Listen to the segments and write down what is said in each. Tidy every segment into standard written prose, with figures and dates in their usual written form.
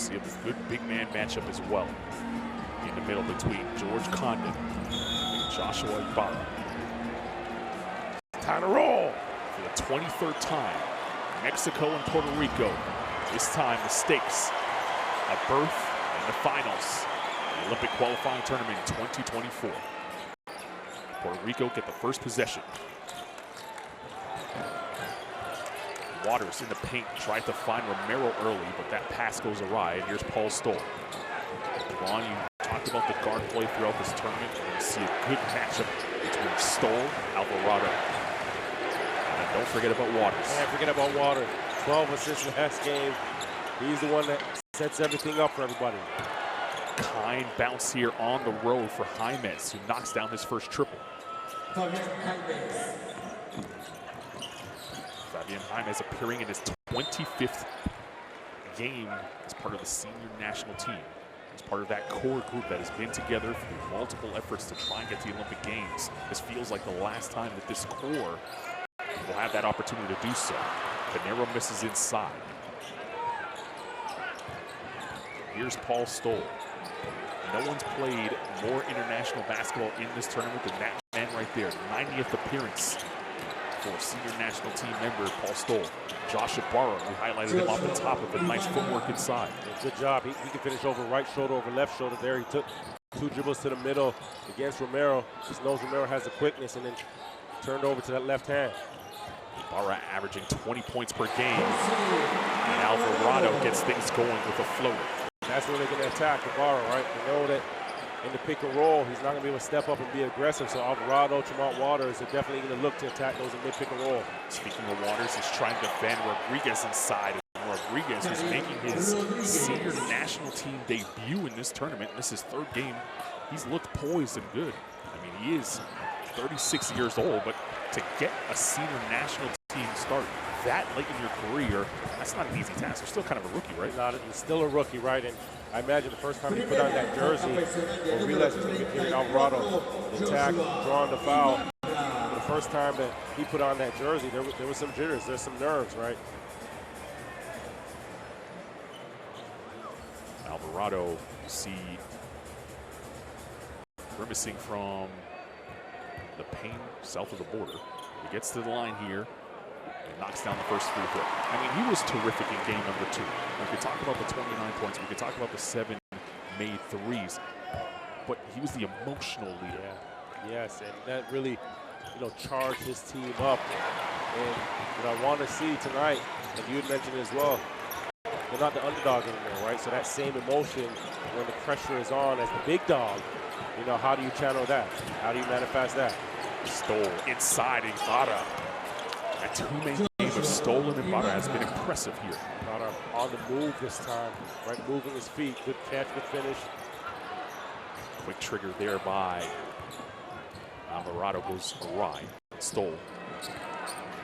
see a good big man matchup as well in the middle between George Condon and Joshua Ibarra. Time to roll for the 23rd time. Mexico and Puerto Rico. This time the stakes, a berth in the finals, the Olympic qualifying tournament in 2024. Puerto Rico get the first possession. Waters in the paint, tried to find Romero early, but that pass goes awry, and here's Paul Stoll. Ron, you talked about the guard play throughout this tournament. We're going to see a good matchup between Stoll, Alvarado, and don't forget about Waters. Can't forget about Waters. 12 assists last game. He's the one that sets everything up for everybody. Kind bounce here on the road for Jaimes, who knocks down his first triple. Fabian Jaimes appearing in his 25th game as part of the senior national team, as part of that core group that has been together through multiple efforts to try and get to the Olympic Games. This feels like the last time that this core will have that opportunity to do so. Pinero misses inside. Here's Paul Stoll. No one's played more international basketball in this tournament than that man right there. 90th appearance for senior national team member Paul Stoll. Josh Ibarra, we highlighted him off the top with a nice footwork inside. Good job. He can finish over right shoulder, over left shoulder there. He took 2 dribbles to the middle against Romero. Just knows Romero has the quickness, and then turned over to that left hand. Ibarra averaging 20 points per game. And Alvarado gets things going with a floater. That's where they're going to attack Ibarra, right? They know that in the pick and roll, he's not going to be able to step up and be aggressive. So Alvarado, Tremont Waters are definitely going to look to attack those in mid-pick and roll. Speaking of Waters, he's trying to defend Rodriguez inside. Rodriguez, who's making his senior national team debut in this tournament. This is his 3rd game. He's looked poised and good. I mean, he is 36 years old, but to get a senior national team start that late in your career, that's not an easy task. You're still kind of a rookie, right? He's still a rookie, right? And I imagine the first time he put on that jersey, or realized he was going to be hearing Alvarado attack, drawing the foul. The first time that he put on that jersey, there was some jitters, there's some nerves, right? Alvarado, you see grimacing from the paint south of the border. He gets to the line here. Knocks down the first free throw. I mean, he was terrific in game number 2. We could talk about the 29 points. We could talk about the 7 made threes. But he was the emotional leader. Yeah. Yes, and that really, charged his team up. And what I want to see tonight, and you had mentioned it as well, they're not the underdog anymore, right? So that same emotion when the pressure is on as the big dog, how do you channel that? How do you manifest that? Stoll inside Ibarra. That 2-man game of Stoll and Ibarra has been impressive here. Ibarra on the move this time, right? Moving his feet. Good catch, good finish. Quick trigger there by Alvarado, goes awry. Stoll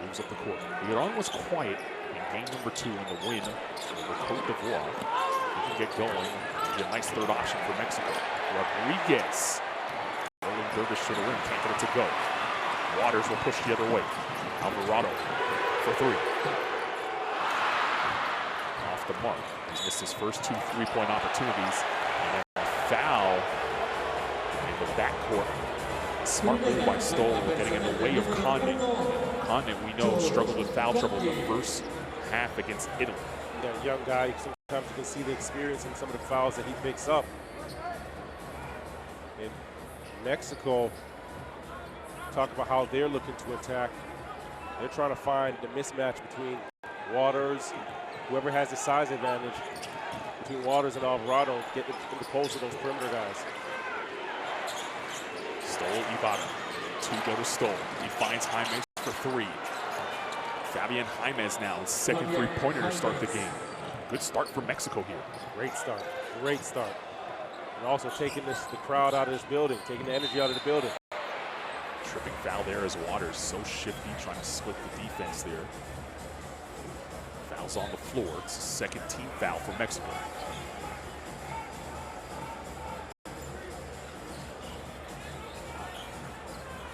moves up the court. Iran was quiet in game number 2 in the win over Cote d'Ivoire. He can get going. Be a nice 3rd option for Mexico. Rodriguez. Rolling dervish to the rim, can't get it to go. Waters will push the other way. Alvarado for 3. Off the mark. He's missed his first 2 3-point opportunities. And then a foul in the backcourt. Smart move by Stoll, getting in the way of Condon. Condon, we know, struggled with foul trouble in the first half against Italy. That young guy, sometimes you can see the experience in some of the fouls that he picks up. In Mexico, talk about how they're looking to attack. They're trying to find the mismatch between Waters, whoever has the size advantage, between Waters and Alvarado, get in the post of those perimeter guys. Stoll, Ibarra. 2 go to Stoll. He finds Jaimes for 3. Fabian Jaimes now, his 2nd 3-pointer to start the game. Good start for Mexico here. Great start. Great start. And also taking the crowd out of this building, taking the energy out of the building. Tripping foul there as Waters, so shifty, trying to split the defense there. Fouls on the floor. It's a 2nd team foul for Mexico.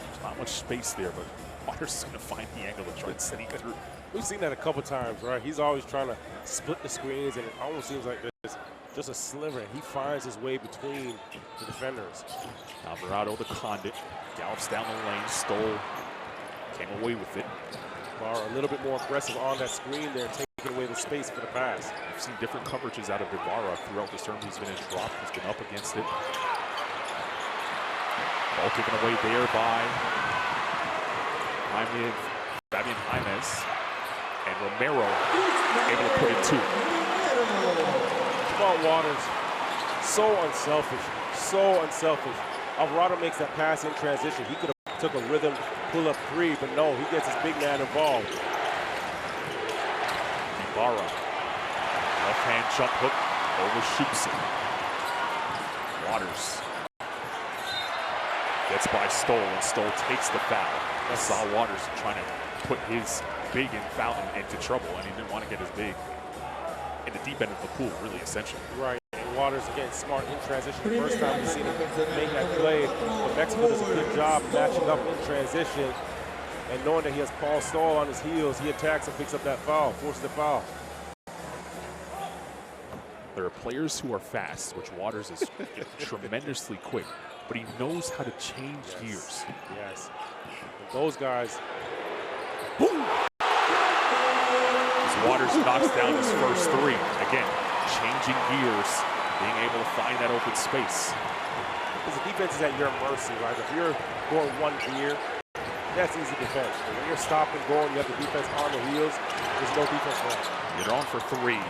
There's not much space there, but Waters is going to find the angle to try and sneak through. We've seen that a couple times, right? He's always trying to split the screens, and it almost seems like there's just a sliver, and he finds his way between the defenders. Alvarado, the conduit, gallops down the lane, stole, came away with it. Ibarra a little bit more aggressive on that screen there, taking away the space for the pass. I've seen different coverages out of Ibarra throughout this tournament. He's been in drop, he's been up against it. Ball taken away there by Fabian Jaimez. And Romero able to put it two. Jamal Waters, so unselfish, so unselfish. Alvarado makes that pass in transition. He could have took a rhythm pull-up three, but no, he gets his big man involved. Ibarra, left-hand jump hook, overshoots it. Waters gets by Stoll, and Stoll takes the foul. I saw Waters trying to put his big and foul into trouble, and he didn't want to get his big in the deep end of the pool, really, essentially. Right, and Waters, again, smart in transition. The first time we've seen him make that play, but Mexico does a good job matching up in transition, and knowing that he has Paul Stoll on his heels, he attacks and picks up that foul, forces the foul. There are players who are fast, which Waters is tremendously quick, but he knows how to change gears. Yes, and those guys. Boom! As Waters knocks down his first three. Again, changing gears, being able to find that open space. Because the defense is at your mercy, right? If you're going one gear, that's easy defense. But when you're stopping, going, you have the defense on the heels, there's no defense left. You're on for three.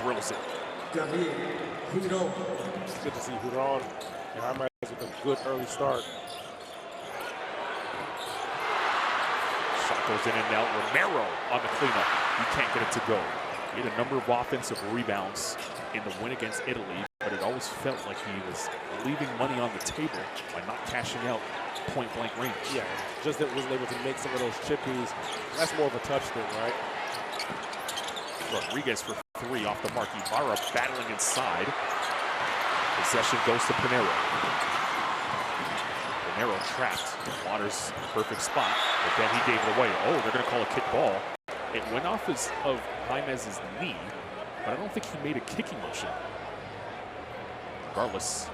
Drills it. It's good to see Huron and Jaimez with a good early start. Shot goes in and out. Romero on the cleanup. He can't get it to go. He had a number of offensive rebounds in the win against Italy, but it always felt like he was leaving money on the table by not cashing out point-blank range. Yeah, just that wasn't able to make some of those chippies. That's more of a touch thing, right? Rodriguez for three off the mark. Ibarra battling inside. Possession goes to Pinero. Pinero trapped. Waters perfect spot, but then he gave it away. Oh, they're going to call a kick ball. It went off of Jaimez's knee, but I don't think he made a kicking motion. Regardless,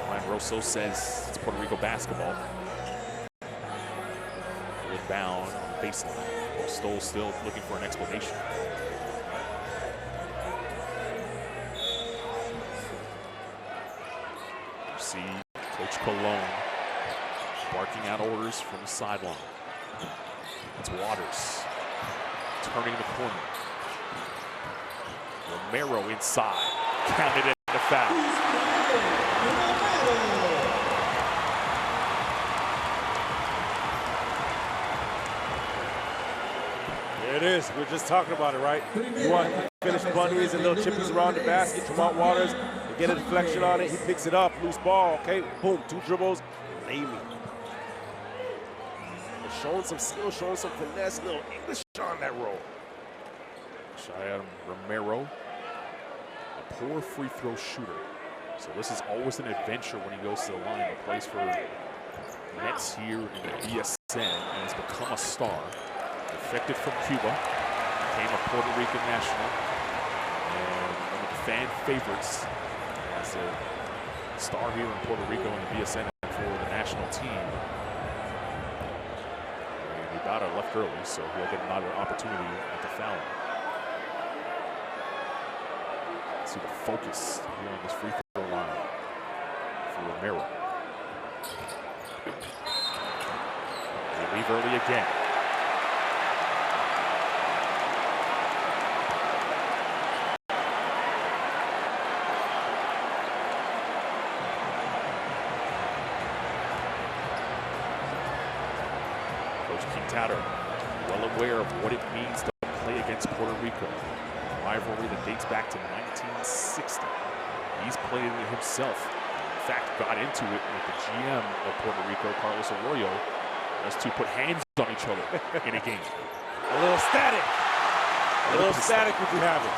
Ryan Rosso says it's Puerto Rico basketball. Pulled down on the baseline. Stoll still looking for an explanation. You see Coach Colon barking out orders from the sideline. It's Waters turning the corner. Romero inside, counted in the foul. It is. We're just talking about it, right? You want to finish bunnies and little chippies around the basket. Jamal Waters, you get a deflection on it. He picks it up. Loose ball. Okay, boom. Two dribbles. Lay me. Showing some skill, showing some finesse. Little English on that roll. Cheyenne Romero, a poor free throw shooter. So this is always an adventure when he goes to the line. He plays for Nets here in the BSN and has become a star. Defected from Cuba, became a Puerto Rican national, and one of the fan favorites as a star here in Puerto Rico in the BSN for the national team. And Ibarra left early, so he'll get another opportunity at the foul line. See the focus here on this free throw line for Romero. They leave early again. Well aware of what it means to play against Puerto Rico. A rivalry that dates back to 1960. He's played it himself. In fact, got into it with the GM of Puerto Rico, Carlos Arroyo. Those two put hands on each other in a game. A little static. A little static if you have it.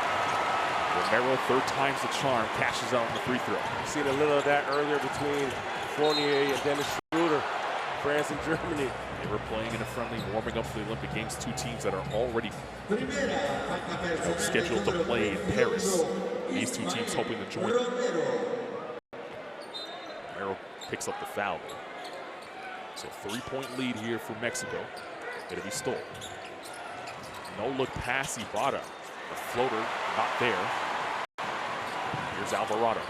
Romero, third time's the charm, cashes out on the free throw. You've seen a little of that earlier between Fournier and Dennis Schroeder. France and Germany. They were playing in a friendly, warming up for the Olympic Games. Two teams that are already scheduled to play in Paris. These two teams hoping to join. Romero picks up the foul. So 3-point lead here for Mexico. It'll be Stoll. No look pass Ibarra. The floater not there. Here's Alvarado.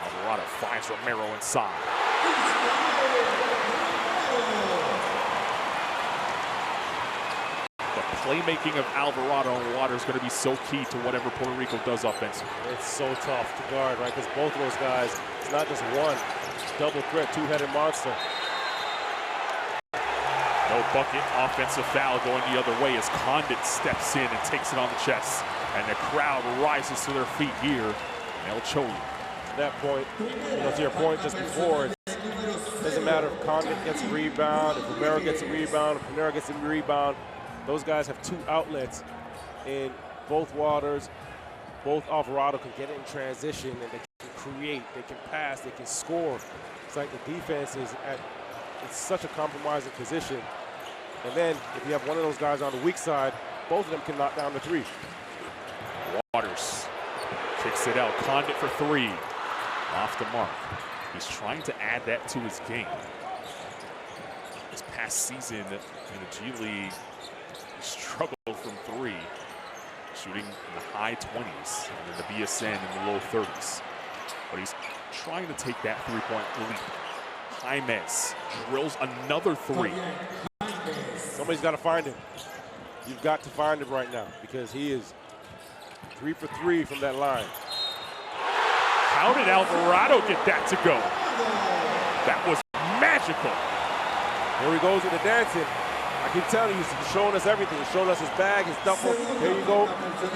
Alvarado finds Romero inside. The playmaking of Alvarado and Water is going to be so key to whatever Puerto Rico does offensively. It's so tough to guard, right? Because both of those guys, it's not just one double threat, two-headed monster. No bucket, offensive foul going the other way as Condit steps in and takes it on the chest. And the crowd rises to their feet here in El Choli. At that point, to your point just before, it doesn't matter if Condit gets a rebound, if Romero gets a rebound, if Panera gets a rebound. Those guys have two outlets in both Waters. Both Alvarado can get it in transition, and they can create, they can pass, they can score. It's like the defense is it's such a compromising position. And then if you have one of those guys on the weak side, both of them can knock down the three. Waters kicks it out. Condit for three. Off the mark. He's trying to add that to his game. This past season in the G League, he struggled from three, shooting in the high 20s and in the BSN in the low 30s. But he's trying to take that three-point leap. Jaimez drills another three. Somebody's got to find him. You've got to find him right now because he is 3 for 3 from that line. How did Alvarado get that to go? That was magical. Here he goes with the dancing. I keep telling you, he's showing us everything. He's showing us his bag, his duffel. Here you go,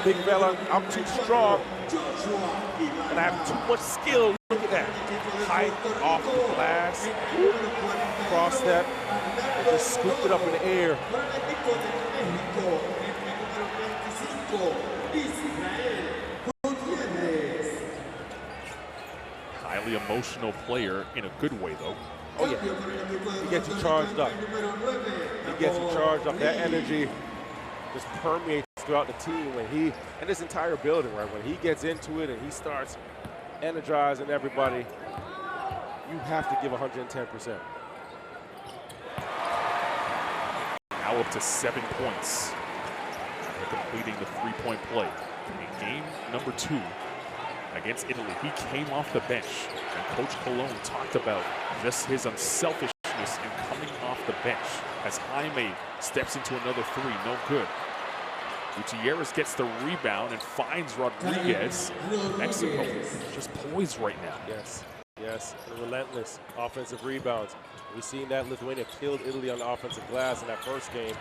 big fella. I'm too strong, and I have too much skill. Look at that. Height off the glass, cross step, and just scooped it up in the air. Highly emotional player in a good way, though. Oh, yeah. He gets you charged up. He gets you charged up. That energy just permeates throughout the team when he, and this entire building, right? When he gets into it and he starts energizing everybody, you have to give 110%. Now up to 7 points. After completing the three-point play. In game number 2 against Italy, he came off the bench, and Coach Colon talked about just his unselfishness in coming off the bench as Jaime steps into another three, no good. Gutierrez gets the rebound and finds Rodriguez. Mexico just poised right now. Yes, yes, relentless offensive rebounds. We've seen that Lithuania killed Italy on the offensive glass in that first game.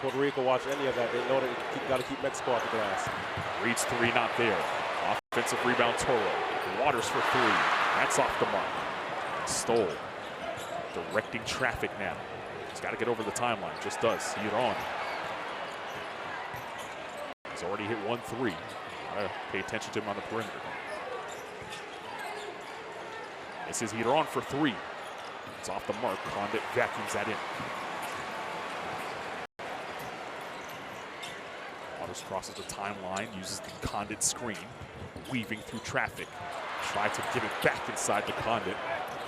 Puerto Rico watch any of that, they know that you got to keep Mexico off the glass. Reed's three not there. Offensive rebound, Toro. Waters for three. That's off the mark. Stoll directing traffic now. He's got to get over the timeline. Just does. Giron. He's already hit 1 3. Gotta pay attention to him on the perimeter. This is Giron for three. It's off the mark. Condit vacuums that in. Waters crosses the timeline, uses the Condit screen, weaving through traffic. Try to get it back inside the Condit.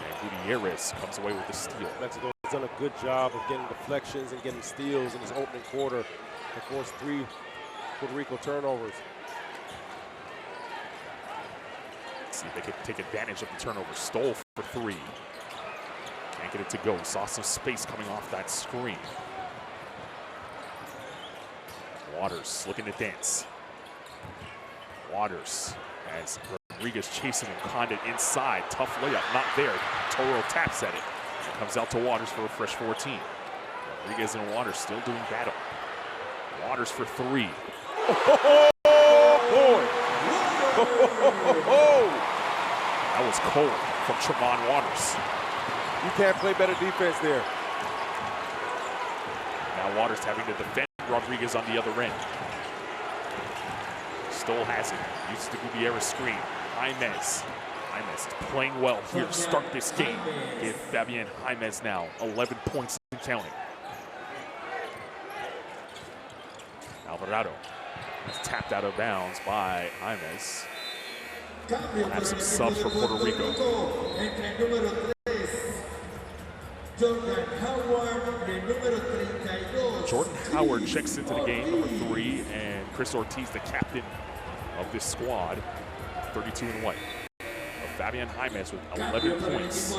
And Gutierrez comes away with the steal. Mexico has done a good job of getting deflections and getting steals in his opening quarter to force 3 Puerto Rico turnovers. Let's see if they can take advantage of the turnover. Stoll for three. Can't get it to go. Saw some space coming off that screen. Waters looking to dance. Waters as Rodriguez chasing him. Condit inside. Tough layup. Not there. Toro taps at it. Comes out to Waters for a fresh 14. Rodriguez and Waters still doing battle. Waters for three. Oh, boy. That was cold from Tremont Waters. You can't play better defense there. Now Waters having to defend Rodriguez on the other end. Stoll has it. Uses the Gutierrez screen. Jaimez. Jaimes playing well here to start this game. Give Fabian Jaimes now 11 points and counting. Alvarado is tapped out of bounds by Jaimes. We'll have some subs for Puerto Rico. Jordan Howard checks into the game, number 3, and Chris Ortiz, the captain of this squad, 32 in white. Fabian Jaimes with 11 points,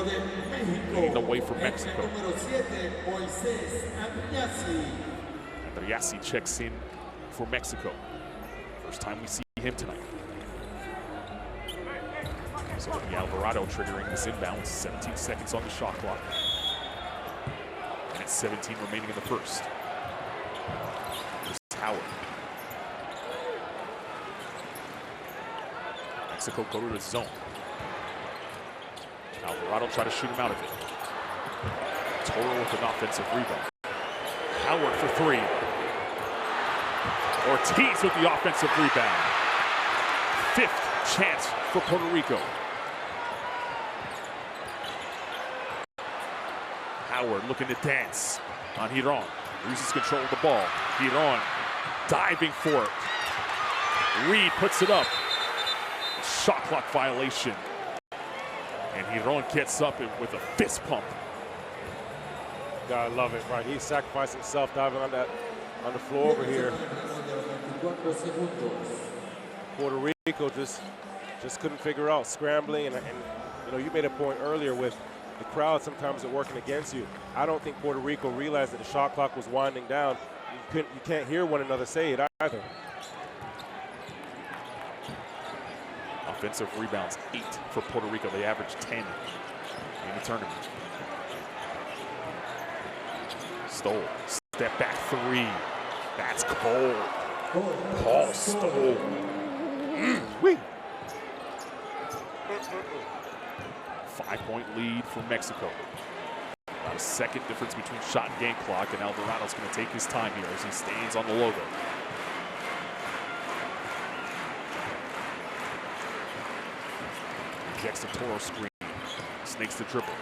leading the way for Mexico. Andriassi checks in for Mexico. First time we see him tonight. So it'll be Alvarado triggering this inbound with 17 seconds on the shot clock. And it's 17 remaining in the first. Here's Howard. Mexico go to the zone. Alvarado try to shoot him out of it. Toro with an offensive rebound. Howard for 3. Ortiz with the offensive rebound. 5th chance for Puerto Rico. Howard looking to dance on Giron. Loses control of the ball. Giron diving for it. Reed puts it up. Shot clock violation. And Giron gets up with a fist pump. Gotta love it, right? He sacrificed himself diving on the floor over here. Puerto Rico just couldn't figure out scrambling, and you know, you made a point earlier with the crowd sometimes are working against you. I don't think Puerto Rico realized that the shot clock was winding down. You can't hear one another say it either. Offensive rebounds, 8 for Puerto Rico. They average 10 in the tournament. Stoll, step back 3. That's cold. Paul Stoll. Wee. 5-point lead for Mexico. About a second difference between shot and game clock, and Alvarado's going to take his time here as he stands on the logo. Rejects the Toro screen. Snakes the dribble.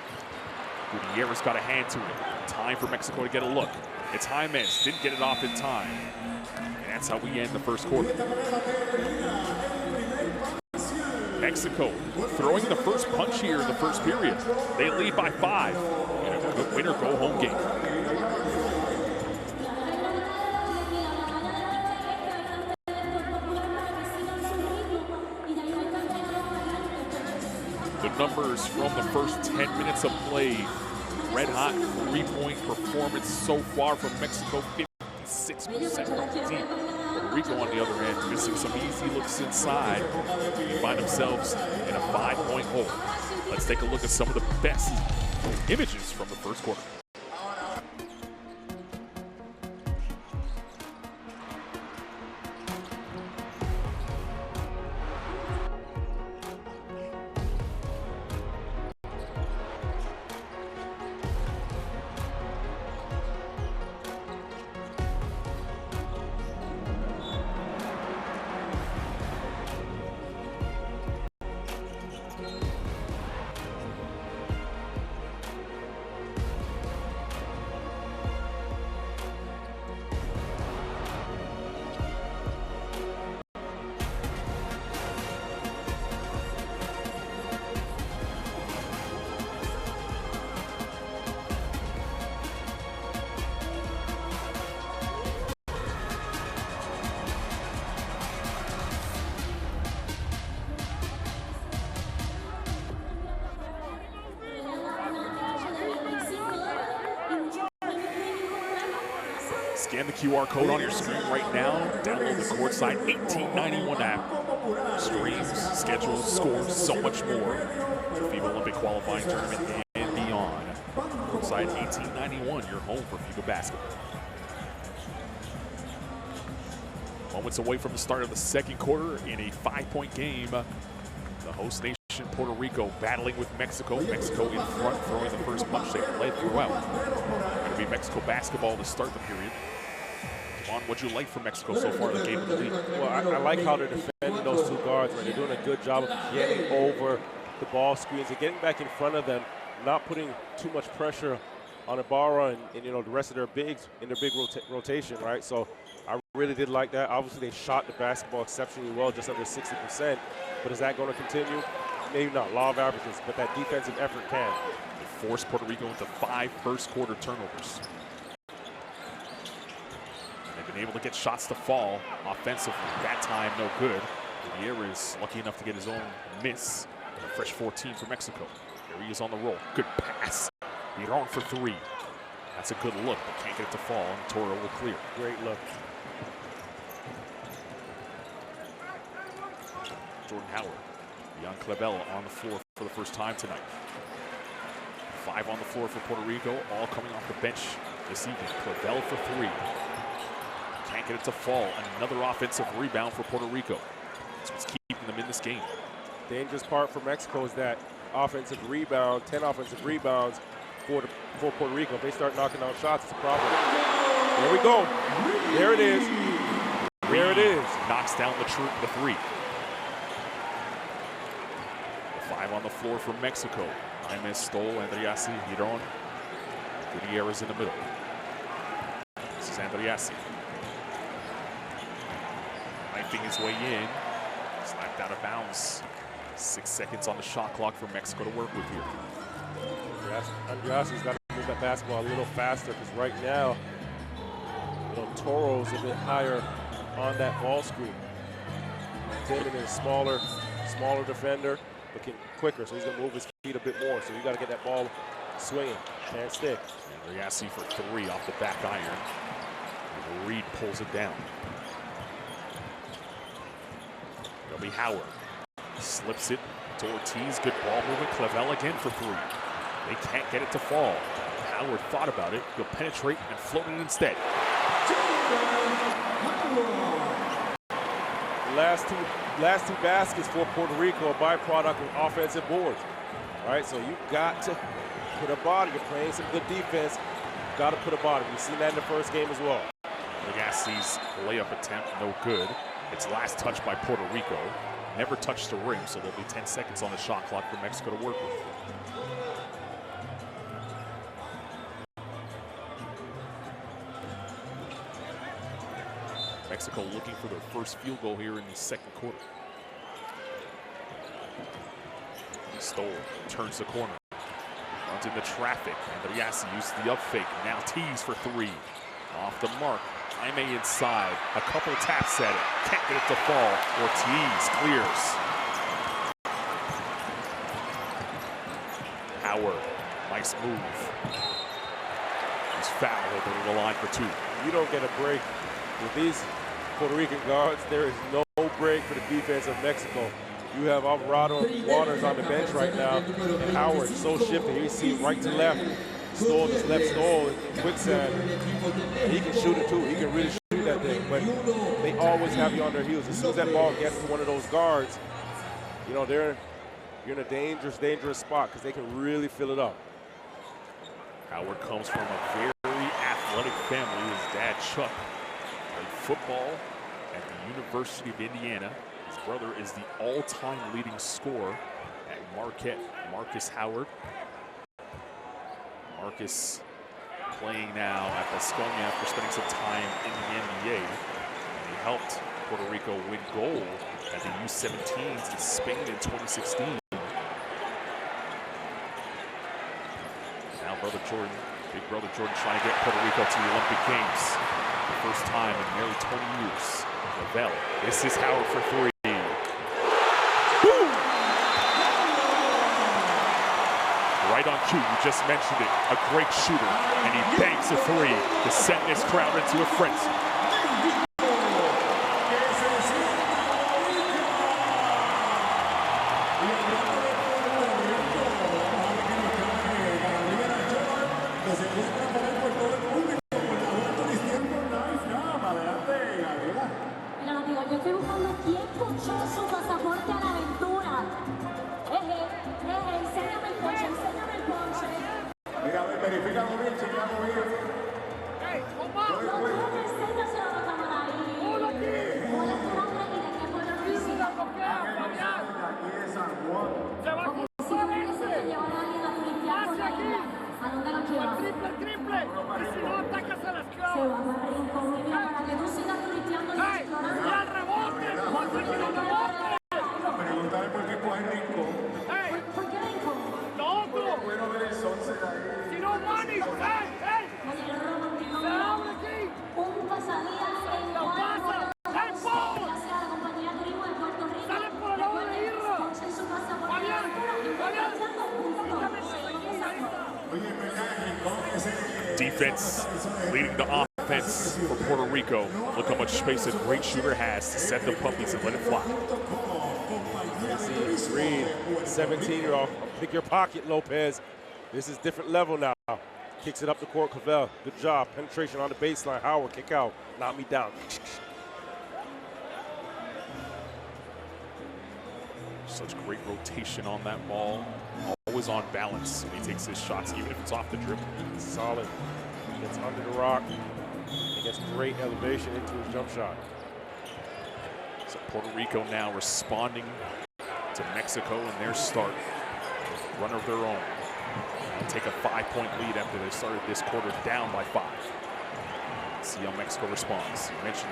Gutierrez got a hand to it. Time for Mexico to get a look. It's Jaimes. Didn't get it off in time. And that's how we end the first quarter. Mexico throwing the first punch here in the first period. They lead by 5. And a winner go home game. The numbers from the first 10 minutes of play. Red hot 3-point performance so far from Mexico, 56% from the team. Puerto Rico, on the other hand, missing some easy looks inside. They find themselves in a 5-point hole. Let's take a look at some of the best images from the first quarter. Scan the QR code on your screen right now. Download the Courtside 1891 app. Streams, schedules, scores, so much more. The FIBA Olympic qualifying tournament and beyond. Courtside 1891, your home for FIBA basketball. Moments away from the start of the second quarter in a 5-point game. The host nation, Puerto Rico, battling with Mexico. Mexico in front, throwing the first punch. They led throughout. Going to be Mexico basketball to start the period. Javon, what'd you like from Mexico so far in the game of the league? Well, I like how they're defending those two guards. Right? They're doing a good job of getting over the ball screens and getting back in front of them, not putting too much pressure on Ibarra and you know, the rest of their bigs in their big rotation, right? So I really did like that. Obviously, they shot the basketball exceptionally well, just under 60%. But is that going to continue? Maybe not, law of averages, but that defensive effort can. They forced Puerto Rico into 5 first-quarter turnovers. They've been able to get shots to fall offensively. That time, no good. Gutierrez is lucky enough to get his own miss. A fresh 14 for Mexico. Here he is on the roll. Good pass. Miron for 3. That's a good look, but can't get it to fall, and Toro will clear. Great look. Jordan Howard. Young Clavella on the floor for the first time tonight. 5 on the floor for Puerto Rico, all coming off the bench this evening. Clavella for 3. Can't get it to fall. Another offensive rebound for Puerto Rico. That's what's keeping them in this game. Dangerous part for Mexico is that offensive rebound, 10 offensive rebounds for Puerto Rico. If they start knocking down shots, it's a problem. There we go. There it is. There it is. Knocks down the 3. 5 on the floor for Mexico. Jaime Stoll, Andriassi, Miron. Gutierrez in the middle. This is Andriassi. Knifing his way in. Slapped out of bounds. 6 seconds on the shot clock for Mexico to work with here. Andriassi's got to move that basketball a little faster because right now, you know, Toro's a bit higher on that ball screen. Timon is smaller defender, looking quicker, so he's going to move his feet a bit more. So you got to get that ball swinging. Can't stick. Andriassi for 3 off the back iron. And Reed pulls it down. It'll be Howard. Slips it to Ortiz. Good ball movement. Clavell again for 3. They can't get it to fall. Howard thought about it. He'll penetrate and float it instead. Last two baskets for Puerto Rico, a byproduct of offensive boards. All right, so you've got to put a body. You're playing some good defense. You've got to put a body. We've seen that in the first game as well. Legassi's layup attempt, no good. It's last touched by Puerto Rico. Never touched the rim, so there'll be 10 seconds on the shot clock for Mexico to work with. Mexico looking for their first field goal here in the second quarter. Stoll turns the corner. Runs into traffic. Andriassi uses the up fake. Now tees for 3. Off the mark. Jaime inside. A couple taps at it. Can't get it to fall. Ortiz clears. Howard. Nice move. He's fouled over the line for 2. You don't get a break with these Puerto Rican guards. There is no break for the defense of Mexico. You have Alvarado and Waters on the bench right now, and Howard so shifty. You see right to left. Stoll just left Stoll in quicksand. And he can shoot it too. He can really shoot that thing. But they always have you on their heels. As soon as that ball gets to one of those guards, you know, you're in a dangerous spot because they can really fill it up. Howard comes from a very athletic family. His dad, Chuck, played football at the University of Indiana. His brother is the all-time leading scorer at Marquette, Marcus Howard. Marcus playing now at Vasconia after spending some time in the NBA. And he helped Puerto Rico win gold at the U17s in Spain in 2016. Now brother Jordan, big brother Jordan, trying to get Puerto Rico to the Olympic Games. The first time in nearly 20 years. Lavelle, this is Howard for 3. Right on cue, you just mentioned it. A great shooter, and he banks a 3 to send this crowd into a frenzy. defense leading the offense for Puerto Rico. Look how much space a great shooter has to set the puppies and let it fly. See Reed, 17-year-old, pick your pocket, Lopez. This is different level now. Kicks it up the court, Cavell. Good job. Penetration on the baseline. Howard, kick out. Knock me down. Such great rotation on that ball. Always on balance when he takes his shots, even if it's off the dribble. Solid. Gets under the rock. He gets great elevation into his jump shot. So Puerto Rico now responding to Mexico in their start. Run of their own. And take a 5-point lead after they started this quarter down by 5. See how Mexico responds. You mentioned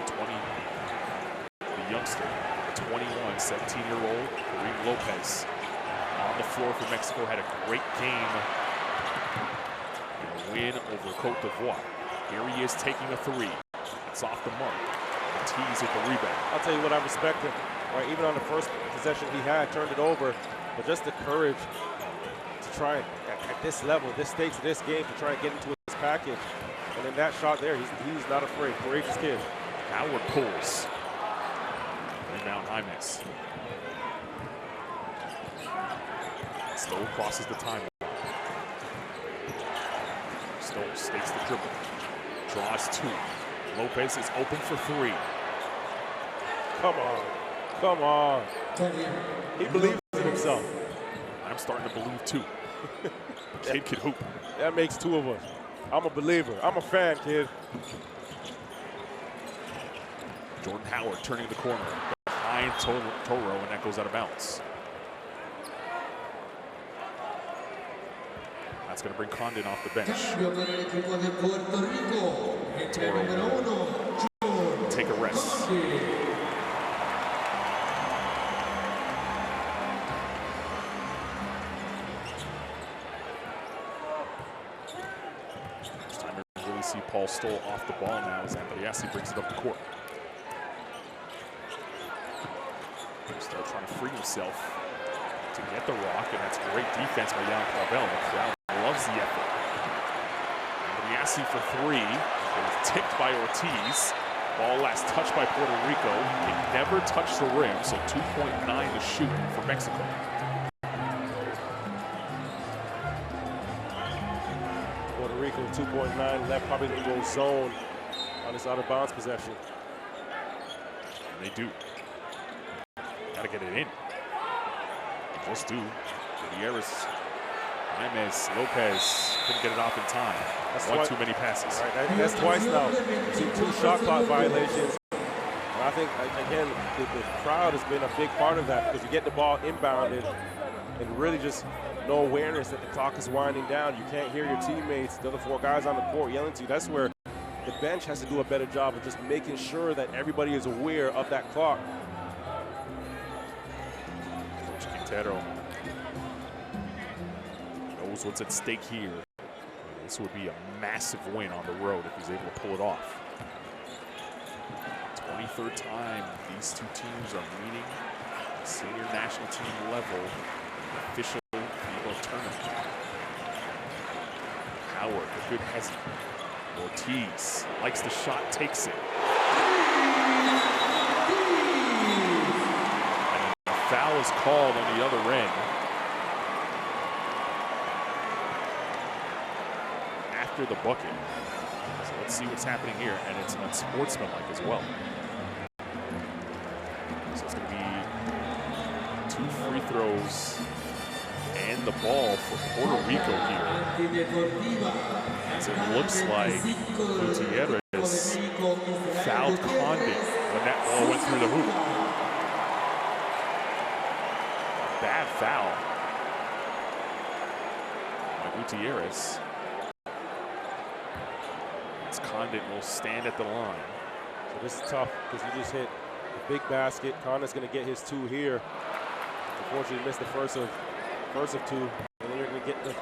the youngster, the 21, 17-year-old, Kareem Lopez. On the floor for Mexico, had a great game in a win over Cote d'Ivoire. Here he is taking a 3. It's off the mark. Ortiz at the rebound. I'll tell you what, I respect him. Right, even on the first possession he had, turned it over, but just the courage to try at this level, this stakes of this game, to try and get into his package. And then that shot there, he's not afraid. Courageous kid. Howard pulls. Rebound, Jimenez. Stoll crosses the timeline. Stoll stakes the dribble. Draws 2. Lopez is open for 3. Come on. Come on. He believes in himself. I'm starting to believe too. The kid can hoop. That makes 2 of us. I'm a believer. I'm a fan, kid. Jordan Howard turning the corner. Behind Toro, and that goes out of bounds. That's going to bring Condon off the bench. Toro take a rest. First time to really see Paul Stoll off the ball now as Andriassi brings it up the court. Stoll trying to free himself to get the rock, and that's great defense by Jan Clavel. The crowd loves the effort. Andriassi for 3. It was tipped by Ortiz. Ball last touched by Puerto Rico. It never touched the rim, so 2.9 to shoot for Mexico. Puerto Rico 2.9 left, probably going to go zone on this out of bounds possession. And they do. Gotta get it in. They just do. Gutierrez, Jimenez, Lopez couldn't get it off in time. That's one too many passes. Right, that's twice now. Two shot clock violations. And I think, again, the crowd has been a big part of that, because you get the ball inbounded and really just no awareness that the clock is winding down. You can't hear your teammates, the other 4 guys on the court yelling to you. That's where the bench has to do a better job of just making sure that everybody is aware of that clock. Coach Quintero knows what's at stake here. This would be a massive win on the road if he's able to pull it off. 23rd time these two teams are meeting senior national team level official FIBA tournament. Howard, a good hezzy. Ortiz likes the shot, takes it. And a foul is called on the other end. After the bucket. So let's see what's happening here, and it's unsportsmanlike as well. So it's going to be 2 free throws and the ball for Puerto Rico here. As it looks like Gutierrez fouled Condon when that ball went through the hoop. A bad foul by Gutierrez. Condon will stand at the line. So this is tough because he just hit a big basket. Condon's going to get his 2 here. Unfortunately, he missed the first of 2, and then you're going to get the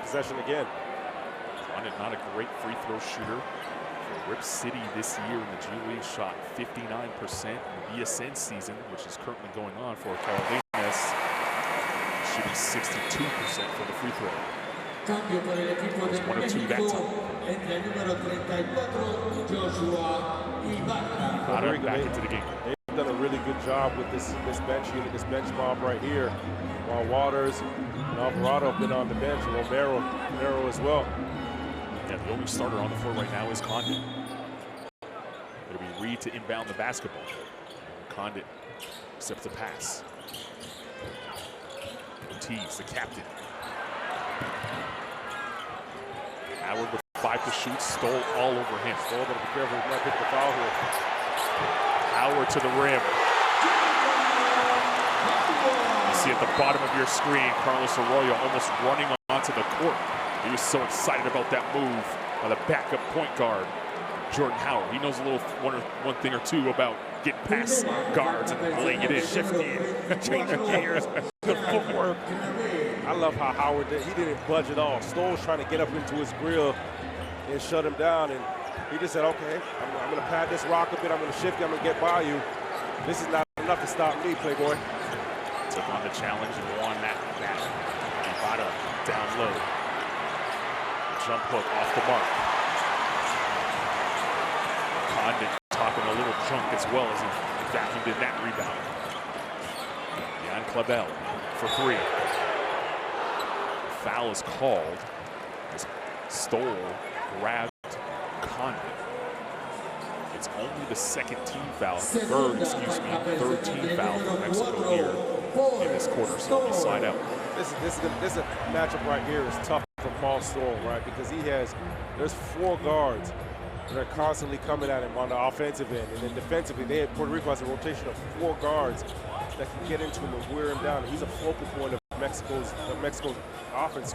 possession again. Condon, not a great free throw shooter. For Rip City this year in the G League, shot 59% in the BSN season, which is currently going on for Carolinas, shooting 62% for the free throw. was 1 of 2 that time. Back into the game. They've done a really good job with this bench unit, this bench mob right here. While Waters and Alvarado have been on the bench, and Romero as well. Yeah, the only starter on the floor right now is Condit. It'll be Reed to inbound the basketball. Condit accepts a pass. Ortiz, the captain. Howard with 5 to shoot, Stole all over him. Stole, better be careful, he might pick the foul here. Howard to the rim. You see at the bottom of your screen, Carlos Arroyo almost running onto the court. He was so excited about that move by the backup point guard, Jordan Howard. He knows a little one thing or two about getting past guards and laying it in. Shifting, changing gears, good footwork. I love how Howard did. He didn't budge at all. Stoll was trying to get up into his grill and shut him down, and he just said, okay, I'm going to pad this rock a bit, I'm going to shift you, I'm going to get by you. This is not enough to stop me, Playboy. Took on the challenge and won that. Ibada down low. Jump hook off the mark. Condit talking a little junk as well as he vacuumed in that rebound. Jan Clavel for 3. Foul is called as Stoll grabbed Condit. It's only the second team foul, third team foul for Mexico here in this quarter, so he'll be side out. This matchup right here is tough for Paul Stoll, right? Because there's 4 guards that are constantly coming at him on the offensive end, and then defensively, Puerto Rico has a rotation of 4 guards that can get into him and wear him down. And he's a focal point of Mexico's offense,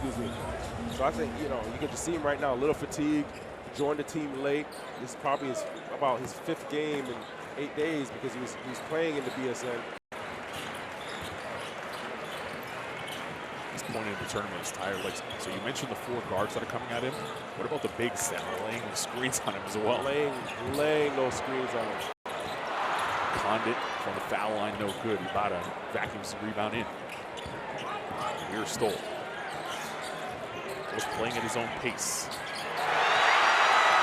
So I think, you can just see him right now, a little fatigued, joined the team late. This is probably about his 5th game in 8 days because he was playing in the BSN. He's pointing at the tournament with his tired legs. So you mentioned the 4 guards that are coming at him. What about the bigs that are laying the screens on him as well? Laying those screens on him. Condit from the foul line, no good. Ibada vacuums the rebound in. Here's Stoll. Was playing at his own pace.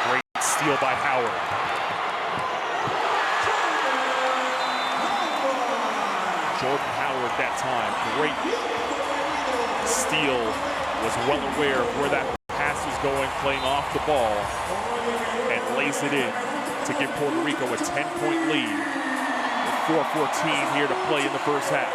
Great steal by Howard. Jordan Howard that time, great steal, was well aware of where that pass was going, playing off the ball, and lays it in to give Puerto Rico a 10-point lead. With 4:14 here to play in the first half.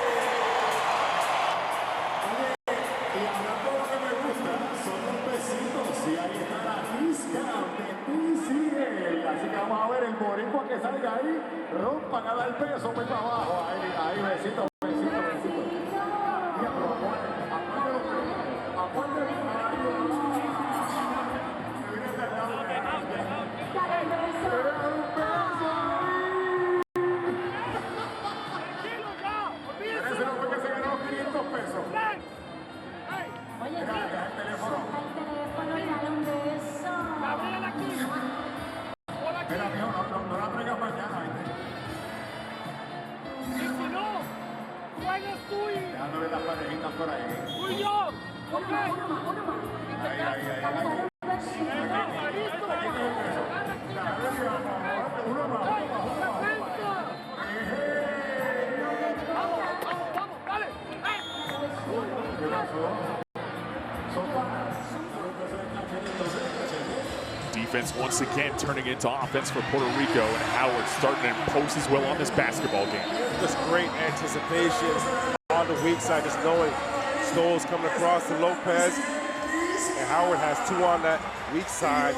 Defense once again turning into offense for Puerto Rico, and Howard starting to impose as well on this basketball game. Just great anticipation on the weak side, just knowing Stoll's coming across to Lopez, and Howard has 2 on that weak side,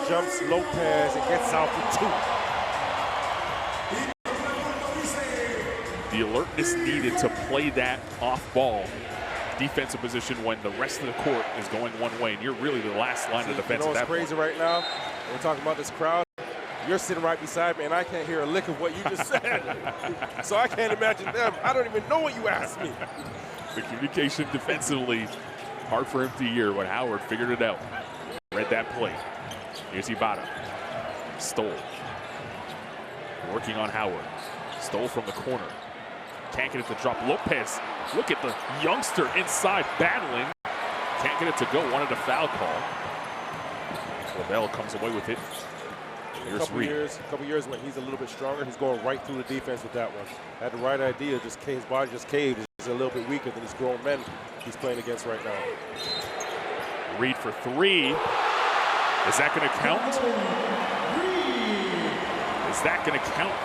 jumps Lopez and gets out for 2. The alertness needed to play that off-ball defensive position when the rest of the court is going one way, and you're really the last line of defense. You know what's crazy right now? We're talking about this crowd. You're sitting right beside me, and I can't hear a lick of what you just said. So I can't imagine them. I don't even know what you asked me. The communication defensively, hard for him to hear, but Howard figured it out. Read that play. Here's Ibada. Stoll. Working on Howard. Stoll from the corner. Can't get it to drop. Lopez, look at the youngster inside battling. Can't get it to go. Wanted a foul call. Clavel comes away with it. A couple years when he's a little bit stronger, he's going right through the defense with that one. Had the right idea, his body just caved. He's a little bit weaker than these grown men he's playing against right now. Reed for three. Is that going to count? Is that going to count?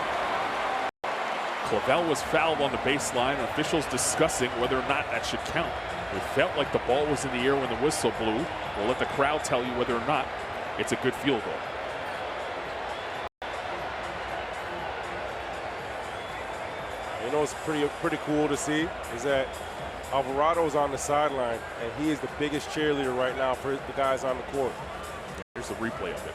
Clavel was fouled on the baseline. Officials discussing whether or not that should count. It felt like the ball was in the air when the whistle blew. We'll let the crowd tell you whether or not it's a good field goal. You know, it's pretty cool to see is that Alvarado's on the sideline, and he is the biggest cheerleader right now for the guys on the court. Here's the replay of it.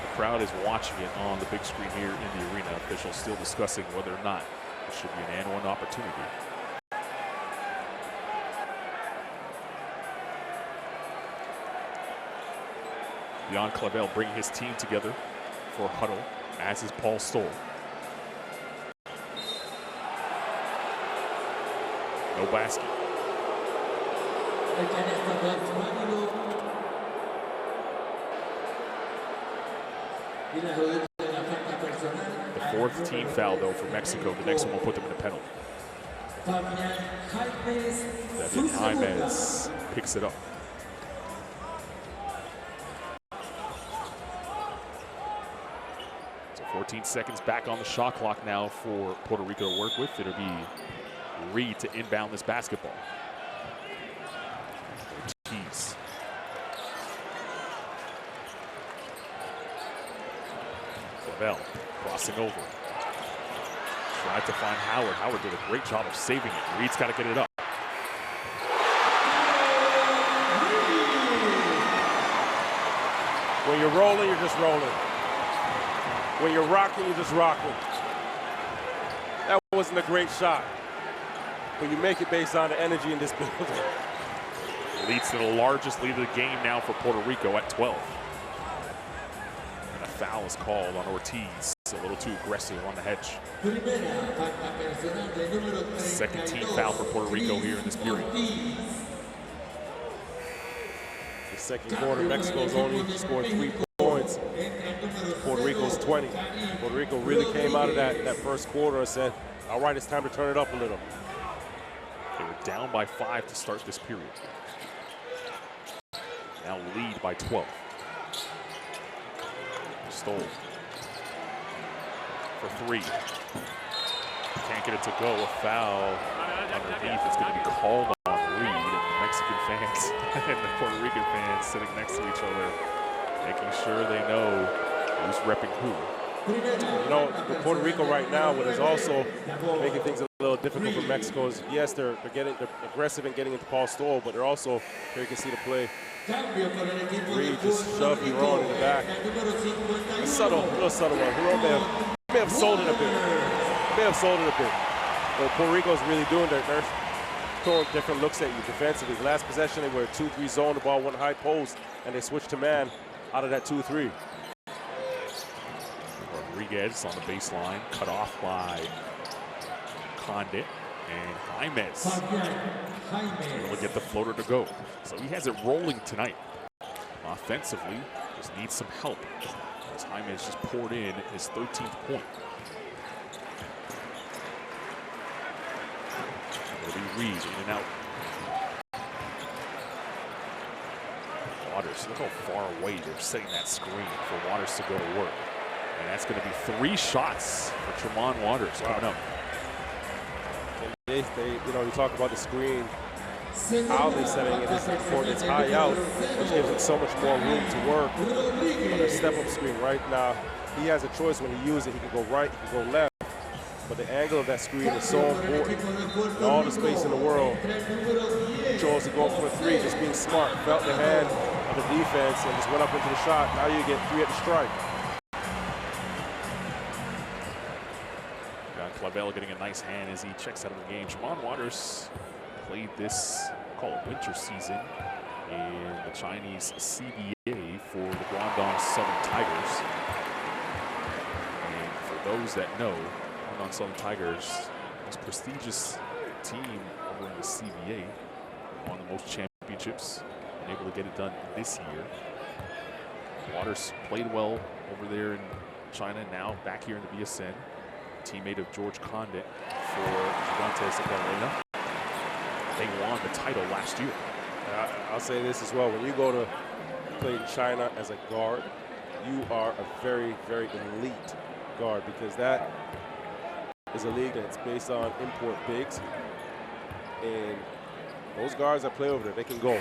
The crowd is watching it on the big screen here in the arena. Officials still discussing whether or not it should be an and one opportunity. Jan Clavel bringing his team together for a huddle, as is Paul Stoll. No basket. The fourth team foul, though, for Mexico. The next one will put them in a penalty. David Jaimez picks it up. So 14 seconds back on the shot clock now for Puerto Rico to work with. It'll be Reed to inbound this basketball. Ortiz. Clavel crossing over. Tried to find Howard. Howard did a great job of saving it. Reed's got to get it up. When you're rolling, you're just rolling. When you're rocking, you're just rocking. That wasn't a great shot, but you make it based on the energy in this building. Leads to the largest lead of the game now for Puerto Rico at 12. And a foul is called on Ortiz. A little too aggressive on the hedge. Second team foul for Puerto Rico here in this period. The second quarter, Mexico's only scored 3 points. Puerto Rico's 20. Puerto Rico really came out of that first quarter and said, all right, it's time to turn it up a little. They were down by 5 to start this period. Now lead by 12. Stoll for 3. Can't get it to go. A foul underneath. It's going to be called on Reed. And the Mexican fans and the Puerto Rican fans sitting next to each other, making sure they know who's repping who. You know, with Puerto Rico right now, what is also making things a little difficult for Mexico is, yes, they're aggressive in getting into Paul Stoll, but they're also, here you can see the play, Reed just shoved Huron in the back. A little subtle one. Huron may have sold it a bit. But Puerto Rico's really doing they're throwing different looks at you defensively. Last possession, they were a 2-3 zone, the ball went high post, and they switched to man out of that 2-3. Rodriguez on the baseline, cut off by Condit, and Jaimez will get the floater to go. So he has it rolling tonight. Offensively, just needs some help as Jaimez just poured in his 13th point. It'll be Reed in and out. Waters, look how far away they're setting that screen for Waters to go to work. And that's going to be 3 shots for Tremont Waters coming up. They you know, you talk about the screen, how they're setting it is important. It's high out, which gives them so much more room to work on a step-up screen. Right now, he has a choice when he uses it. He can go right, he can go left. But the angle of that screen is so important. And all the space in the world. He chose to go for a 3, just being smart. Felt the hand of the defense and just went up into the shot. Now you get 3 at the strike. Clavel getting a nice hand as he checks out of the game. Tremont Waters played this, called winter season, in the Chinese CBA for the Guangdong Southern Tigers. And for those that know, Guangdong Southern Tigers, most prestigious team over in the CBA, won the most championships, and able to get it done this year. Waters played well over there in China, now back here in the BSN. Teammate of George Condit for Gigantes of Galena. They won the title last year. I'll say this as well. When you go to play in China as a guard, you are a very, very elite guard, because that is a league that's based on import bigs. And those guards that play over there, they can go.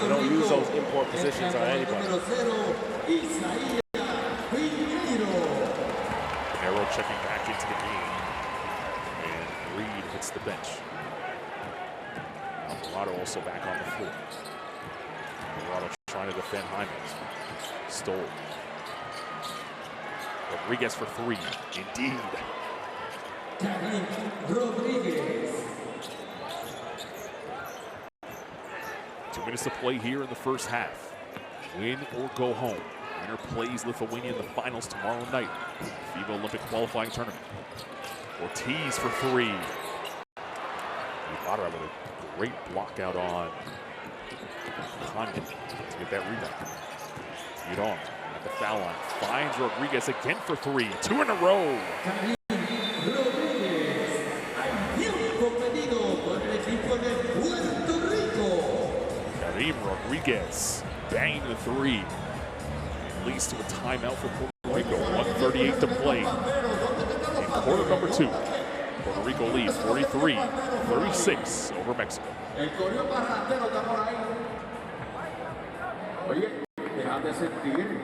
They don't use those import positions on anybody. Arrow checking back into the game. And Reed hits the bench. Alvarado also back on the floor. Alvarado trying to defend Hyman. Stole. Rodriguez for three. Indeed. Rodriguez. 2 minutes to play here in the first half. Win or go home. Winner plays Lithuania in the finals tomorrow night. FIBA Olympic qualifying tournament. Ortiz for three. Ibarra with a great block out on Condit to get that rebound. Yudong at the foul line. Finds Rodriguez again for three. 2 in a row. Karim Rodriguez banging the three. It leads to a timeout for Puerto Rico. 1:38 to play in quarter number 2. Puerto Rico leads 43-36 over Mexico. Oye, déjate sentir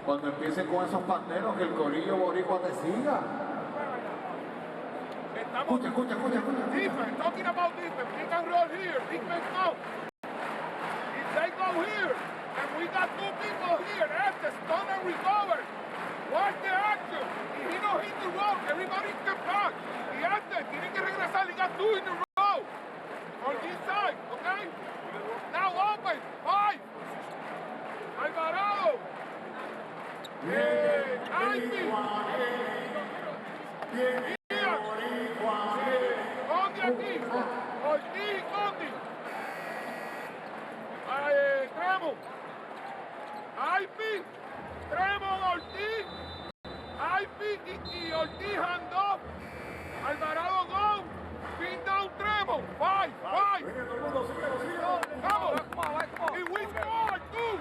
cuando empiecen con esos panderos que el corillo boricua te siga. Escucha. Defense, talking about defense. We can roll here. Defense out. If they go here, and we got 2 people here, that's the stun and recover. Watch the action. If he don't hit the road, everybody step back. Y antes, tienen que regresar. He got 2 in the row. On this side, okay? Now open. 5. Alvarado. Ivy. Condi aquí. Ortiz, Condi. Tremo. Ivy. Tremo, Ortiz. Ivy y Ortiz handoff. Alvarado go. Pin down Tremo. 5. Come on. If we score, 2.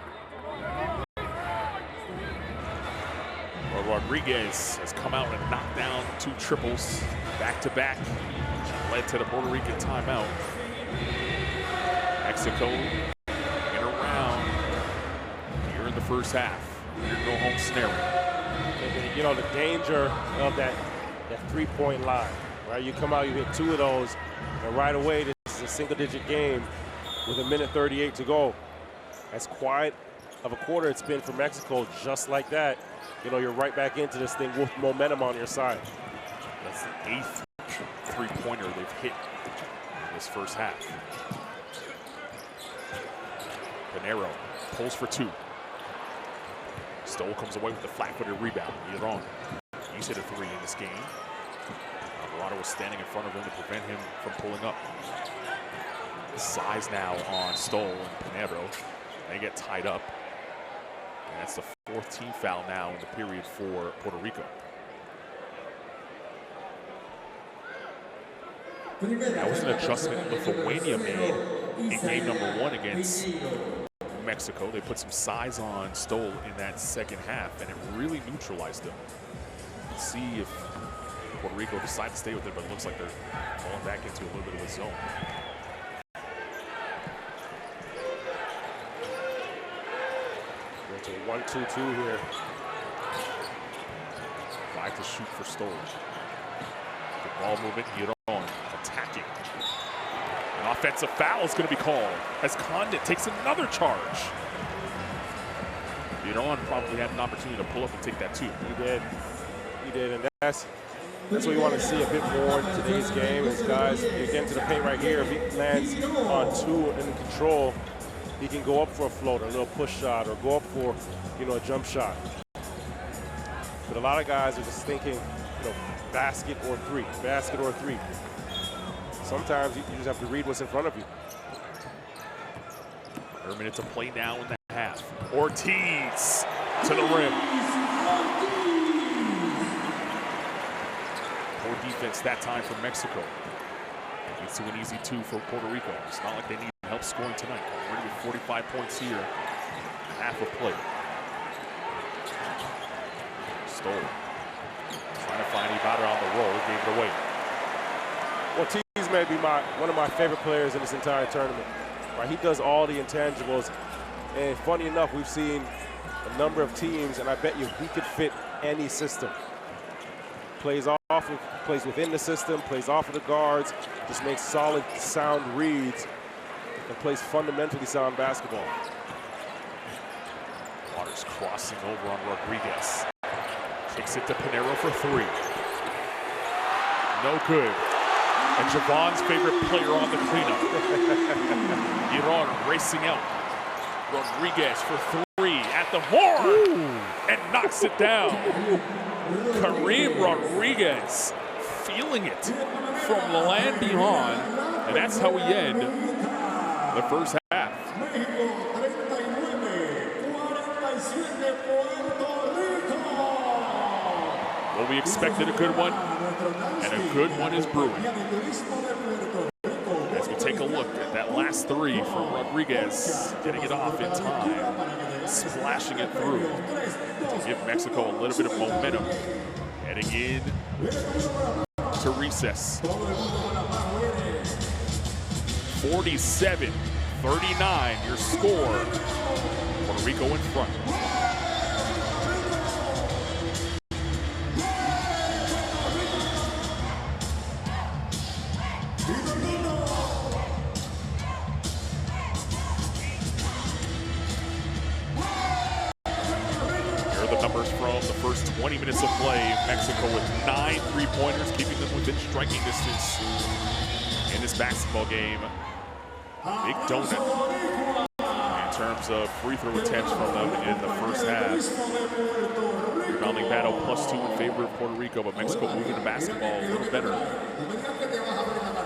Rodriguez has come out and knocked down 2 triples back-to-back. Led to the Puerto Rican timeout. Mexico hanging around here in the first half. Go home scenario. You know, the danger of that 3-point line, right? You come out, you hit 2 of those, and right away, this is a single-digit game with 1:38 to go. As quiet of a quarter it's been for Mexico, just like that. You know, you're right back into this thing with momentum on your side. That's the 8th 3-pointer they've hit in this first half. Pinero pulls for 2. Stoll comes away with the flat-footed rebound. Yudong, he's hit a 3 in this game. Alvarado was standing in front of him to prevent him from pulling up. Size now on Stoll and Pinero. They get tied up. And that's the 4th team foul now in the period for Puerto Rico. That was an adjustment Lithuania made in game number 1 against Mexico. They put some size on Stoll in that second half, and it really neutralized them. Let's see if Puerto Rico decide to stay with it, but it looks like they're falling back into a little bit of a zone. It's a 1-2-2 here. 5 to shoot for Stoll. Good ball movement, Yudong attacking. An offensive foul is going to be called as Condit takes another charge. Yudong probably had an opportunity to pull up and take that too. He did, and that's what we want to see a bit more in today's game. Is guys, you get into the paint right here. If he lands on 2 in control, he can go up for a floater, a little push shot, or go up for, a jump shot. But a lot of guys are just thinking, basket or three, basket or three. Sometimes you just have to read what's in front of you. 1 minute to play now in the half. Ortiz to the rim. Poor defense that time for Mexico. Leads to an easy 2 for Puerto Rico. It's not like they need help scoring tonight. Already with 45 points here. Half of play. Stole. Trying to find Ibarra on the roll. Gave it away. Ortiz may be one of my favorite players in this entire tournament. Right, he does all the intangibles. And funny enough, we've seen a number of teams, and I bet you he could fit any system. Plays within the system, plays off of the guards, just makes solid, sound reads, and plays fundamentally sound basketball. Waters crossing over on Rodriguez. Kicks it to Pinero for 3. No good. And Javon's favorite player on the cleanup. Giron racing out. Rodriguez for 3 at the horn and knocks it down. Kareem Rodriguez feeling it from the land beyond, and that's how we end the first half. Well, we expected a good one, and a good one is brewing. As we take a look at that last 3 from Rodriguez, getting it off in time, splashing it through to give Mexico a little bit of momentum heading in to recess. 47-39, your score. Puerto Rico in front. From the first 20 minutes of play, Mexico with 9 3-pointers, keeping them within striking distance in this basketball game. Big donut in terms of free throw attempts from them in the first half. Rebounding battle +2 in favor of Puerto Rico, but Mexico moving the basketball a little better.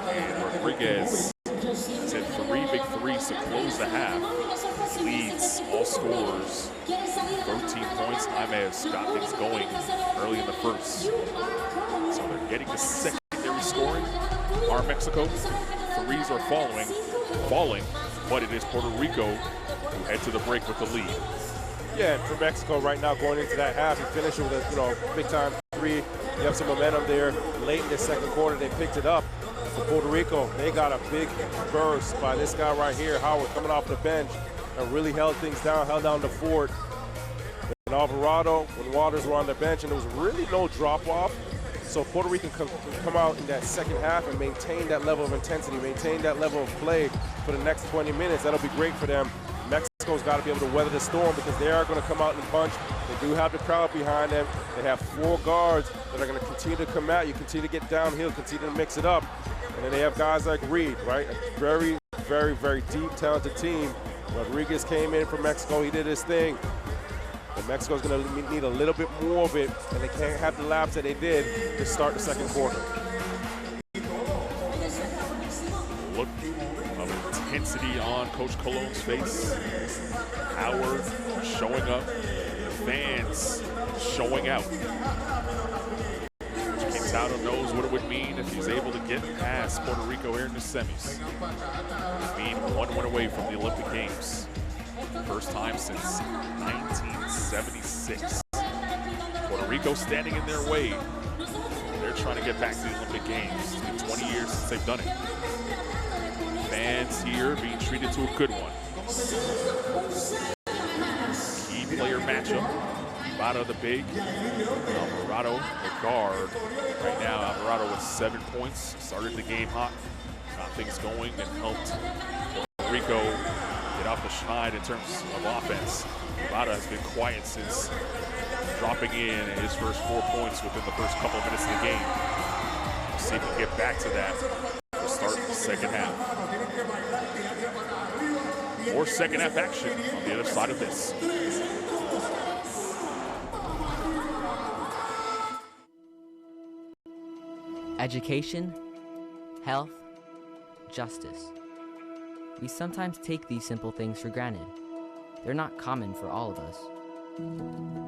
And Rodriguez hit 3 big threes to close the half. Leads all scorers. 13 points. James got things going early in the first. So they're getting the secondary scoring. Are Mexico. Threes are falling, but it is Puerto Rico who head to the break with the lead. Yeah, and for Mexico right now going into that half, you finish with a big-time 3. You have some momentum there. Late in the second quarter, they picked it up. For Puerto Rico, they got a big burst by this guy right here, Howard, coming off the bench, and really held things down, held down the fort. And Alvarado, when Waters were on the bench, and there was really no drop-off. So Puerto Rico can come out in that second half and maintain that level of intensity, maintain that level of play for the next 20 minutes. That'll be great for them. Mexico's got to be able to weather the storm because they are going to come out and punch. They do have the crowd behind them. They have 4 guards that are going to continue to come at you, continue to get downhill, continue to mix it up. And then they have guys like Reed, right? A very, very, very deep, talented team. Rodriguez came in from Mexico. He did his thing. But Mexico's going to need a little bit more of it, and they can't have the laps that they did to start the second quarter. Look of intensity on Coach Colon's face. Howard showing up. Fans showing out. Quintana knows what it would mean if he's able to get past Puerto Rico here in the semis. Being 1 win away from the Olympic Games. First time since 1976. Puerto Rico standing in their way. They're trying to get back to the Olympic Games. It's been 20 years since they've done it. Fans here being treated to a good one. Key player matchup. Ibarra the big, Alvarado the guard. Right now, Alvarado with 7 points. Started the game hot, got things going, and helped Puerto Rico get off the schneid in terms of offense. Ibarra has been quiet since dropping in his first 4 points within the first couple of minutes of the game. We'll see if we can get back to that to start the second half. More second half action on the other side of this. Education, health, justice. We sometimes take these simple things for granted. They're not common for all of us.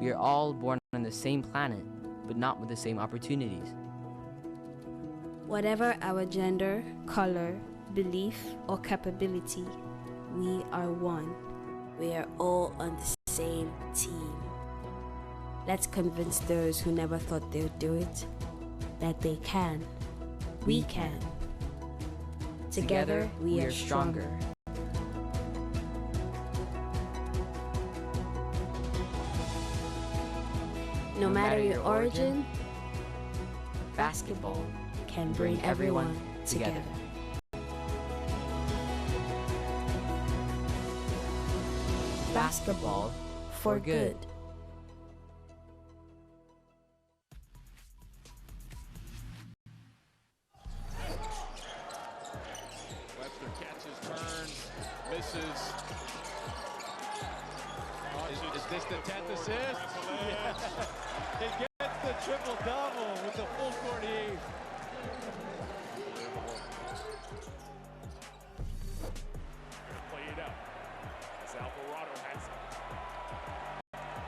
We are all born on the same planet, but not with the same opportunities. Whatever our gender, color, belief, or capability, we are one. We are all on the same team. Let's convince those who never thought they'd do it that they can. We can. Together, we are stronger. No matter your origin, basketball can bring everyone together. Basketball for good. Webster catches, turns, misses. Is this the 10th assist? He gets the triple-double with the full court heave. Play it out as Alvarado has it.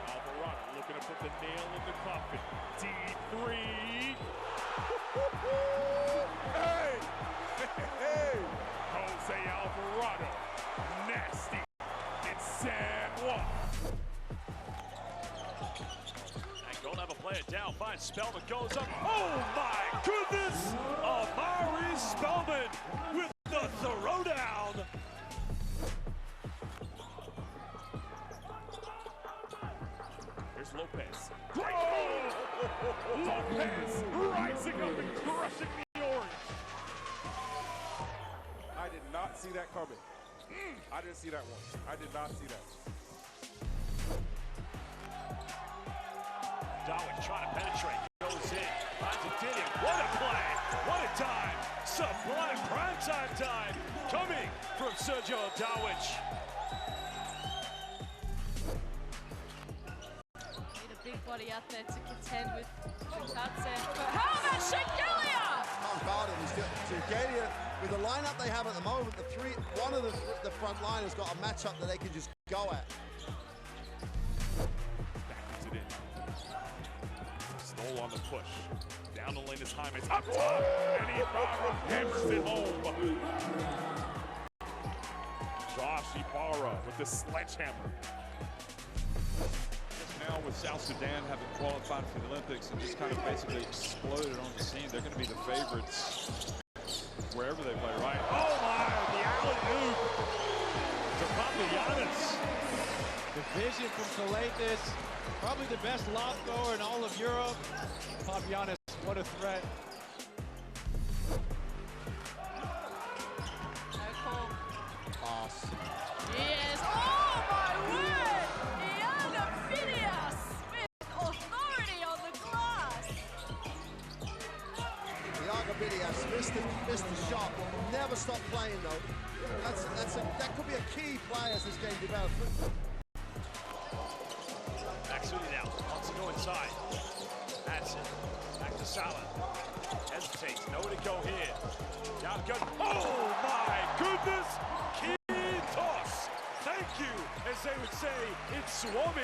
Alvarado looking to put the nail in the coffin. Deep three. Hey! Hey! Jose Alvarado. Nasty. It's San Juan. Don't have a play it down. Fine. Spellman goes up. Oh my goodness! Amari Spellman with the throwdown. Here's Lopez. Oh! Lopez rising up and crushing the orange. I did not see that coming. I didn't see that one. I did not see that. Darwin trying to penetrate, goes in, finds a Diddy. What a play, what a time. Sublime primetime time coming from Sergio Darwin. Need a big body out there to contend with Tatsen. But how about Shagelia? Shagelia, with the lineup they have at the moment, one of the front line has got a matchup that they can just go at. Backs it in. Stoll on the push. Down the lane is Jaime. Up top! And Ibarra hammers it home. Josh Ibarra with the sledgehammer. Now with South Sudan having qualified for the Olympics and just kind of basically exploded on the scene, they're going to be the favorites wherever they play, right? Oh my, the alley-oop to Papagiannis. The vision from Coletas, probably the best lob thrower in all of Europe. Papagiannis, what a threat. No call. Pass. Yes. Oh my word! Iana Phineas with authority on the glass. Iago Bidias missed the shot. Never stop playing though. That could be a key play as this game develops. Maxudi now wants to go inside. That's it. Back to Salah. Hesitates. Nowhere to go here. Down good. Oh my goodness! Key toss. Thank you, as they would say in Suomi.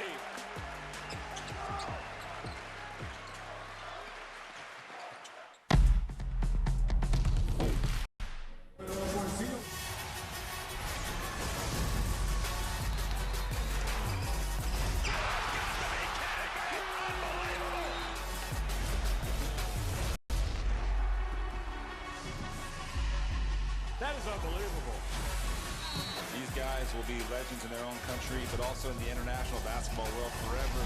That is unbelievable. These guys will be legends in their own country, but also in the international basketball world forever.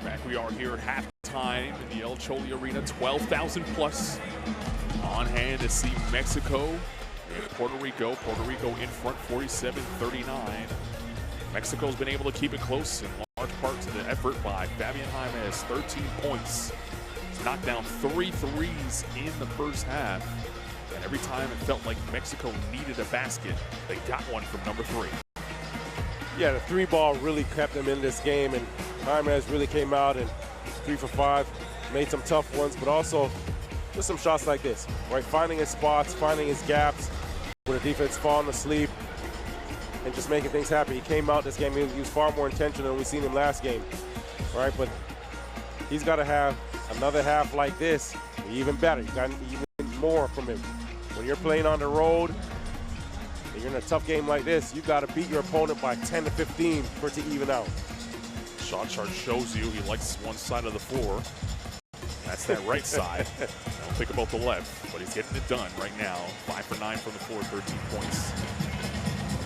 Back we are here at halftime in the El Choli Arena. 12,000 plus on hand to see Mexico and Puerto Rico. Puerto Rico in front 47-39. Mexico's been able to keep it close in large part to the effort by Fabian Jaimes. 13 points. He's knocked down 3 threes in the first half and Every time it felt like Mexico needed a basket, they got one from number 3. Yeah, the 3 ball really kept them in this game, and Jaimez really came out and 3 for 5, made some tough ones, but also just some shots like this, right? Finding his spots, finding his gaps, with the defense falling asleep, and just making things happen. He came out this game, he was far more intentional than we seen him last game, right? But he's got to have another half like this, even better. You got even more from him. When you're playing on the road, and you're in a tough game like this, you got to beat your opponent by 10 to 15 for it to even out. Shot chart shows you he likes one side of the floor. That's that right side. Don't think about the left, but he's getting it done right now. 5 for 9 from the floor, 13 points.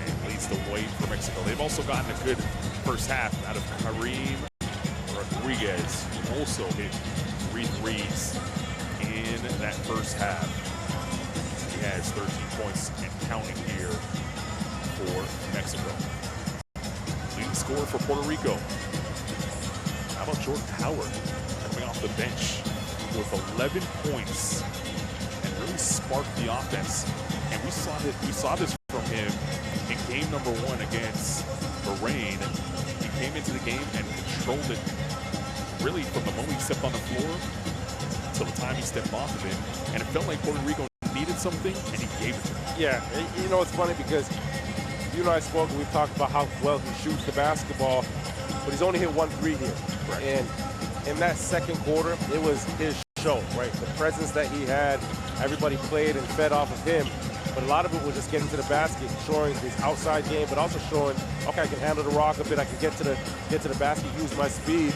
And leads the way for Mexico. They've also gotten a good first half out of Karim Rodriguez, who also hit 3 threes in that first half. He has 13 points and counting here for Mexico. Leading scorer for Puerto Rico. How about Jordan Howard coming off the bench with 11 points and really sparked the offense? And we saw this from him in game number 1 against Bahrain. He came into the game and controlled it really from the moment he stepped on the floor till the time he stepped off of it. And it felt like Puerto Rico needed something, and he gave it to them. Yeah, you know, it's funny because you and I spoke, and we talked about how well he shoots the basketball, but he's only hit 1 3 here. Right. And in that second quarter, it was his show, right? The presence that he had, everybody played and fed off of him, but a lot of it was just getting to the basket, showing his outside game, but also showing, okay, I can handle the rock a bit, I can get to the basket, use my speed.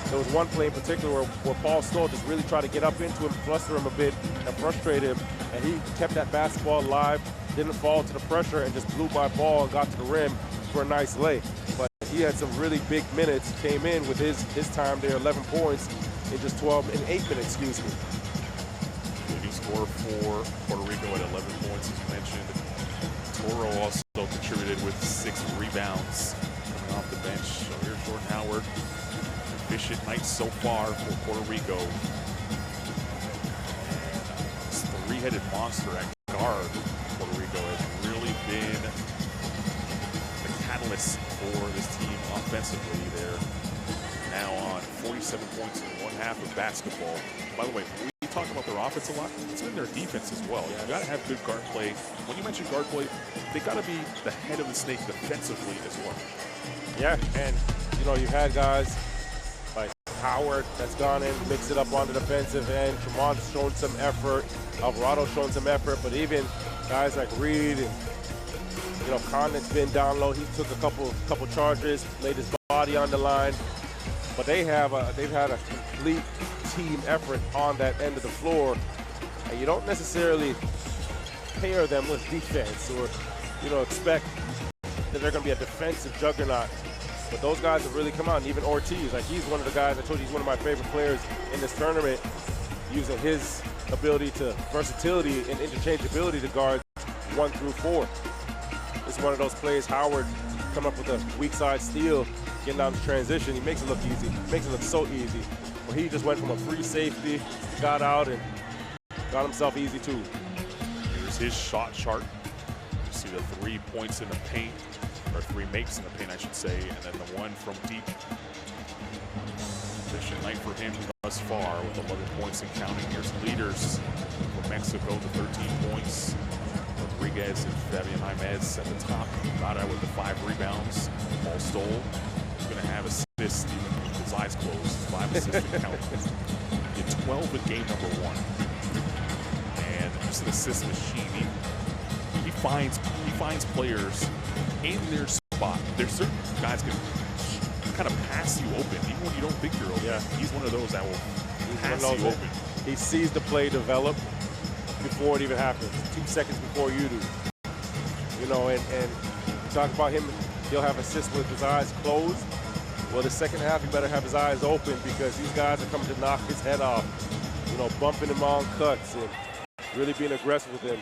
There was one play in particular where Paul Stoll just really tried to get up into him, fluster him a bit, and frustrate him, and he kept that basketball alive, didn't fall to the pressure, and just blew by ball and got to the rim for a nice lay. But he had some really big minutes, came in with his time there, 11 points in just 8 minutes, excuse me. Leading scorer for Puerto Rico at 11 points, as mentioned. Toro also contributed with 6 rebounds coming off the bench. So here's Jordan Howard. Efficient night so far for Puerto Rico. This 3-headed monster at guard, Puerto Rico has really been the catalyst for this team offensively. They're now on 47 points in 1 half of basketball. By the way, we talk about their offense a lot. It's been their defense as well. You got to have good guard play. When you mention guard play, they got to be the head of the snake defensively as well. Yeah, and you know, you had guys like Howard that's gone in, mixed it up on the defensive end. Tremont's shown some effort. Alvarado's shown some effort, but even guys like Reed and, you know, Condon's been down low. He took a couple charges, laid his body on the line, but they've had a complete team effort on that end of the floor, and you don't necessarily pair them with defense or, you know, expect that they're going to be a defensive juggernaut. But those guys have really come out, and even Ortiz, like, he's one of the guys, I told you, he's one of my favorite players in this tournament, using his ability to versatility and interchangeability to guard 1 through 4. It's one of those plays. Howard come up with a weak side steal, getting down to transition. He makes it look easy, makes it look so easy. Where he just went from a free safety, got out, and got himself easy too. Here's his shot chart. You see the 3 points in the paint, or 3 makes in the paint, I should say, and then the 1 from deep. Efficient night for him thus far with 11 points and counting. Here's leaders for Mexico, the 13 points. Rodriguez and Fabian Jaimez at the top. Rada with the 5 rebounds. Paul Stoll is going to have assists even with his eyes closed. 5 assists to count. He had 12 in game number 1. And just an assist machine. He finds players in their spot. There's certain guys can kind of pass you open, even when you don't think you're open. Yeah. He's one of those that will pass you open. He sees the play develop before it even happens, 2 seconds before you do. You know, and talk about him, he'll have assists with his eyes closed. Well, the second half, he better have his eyes open, because these guys are coming to knock his head off. You know, bumping him on cuts and really being aggressive with him,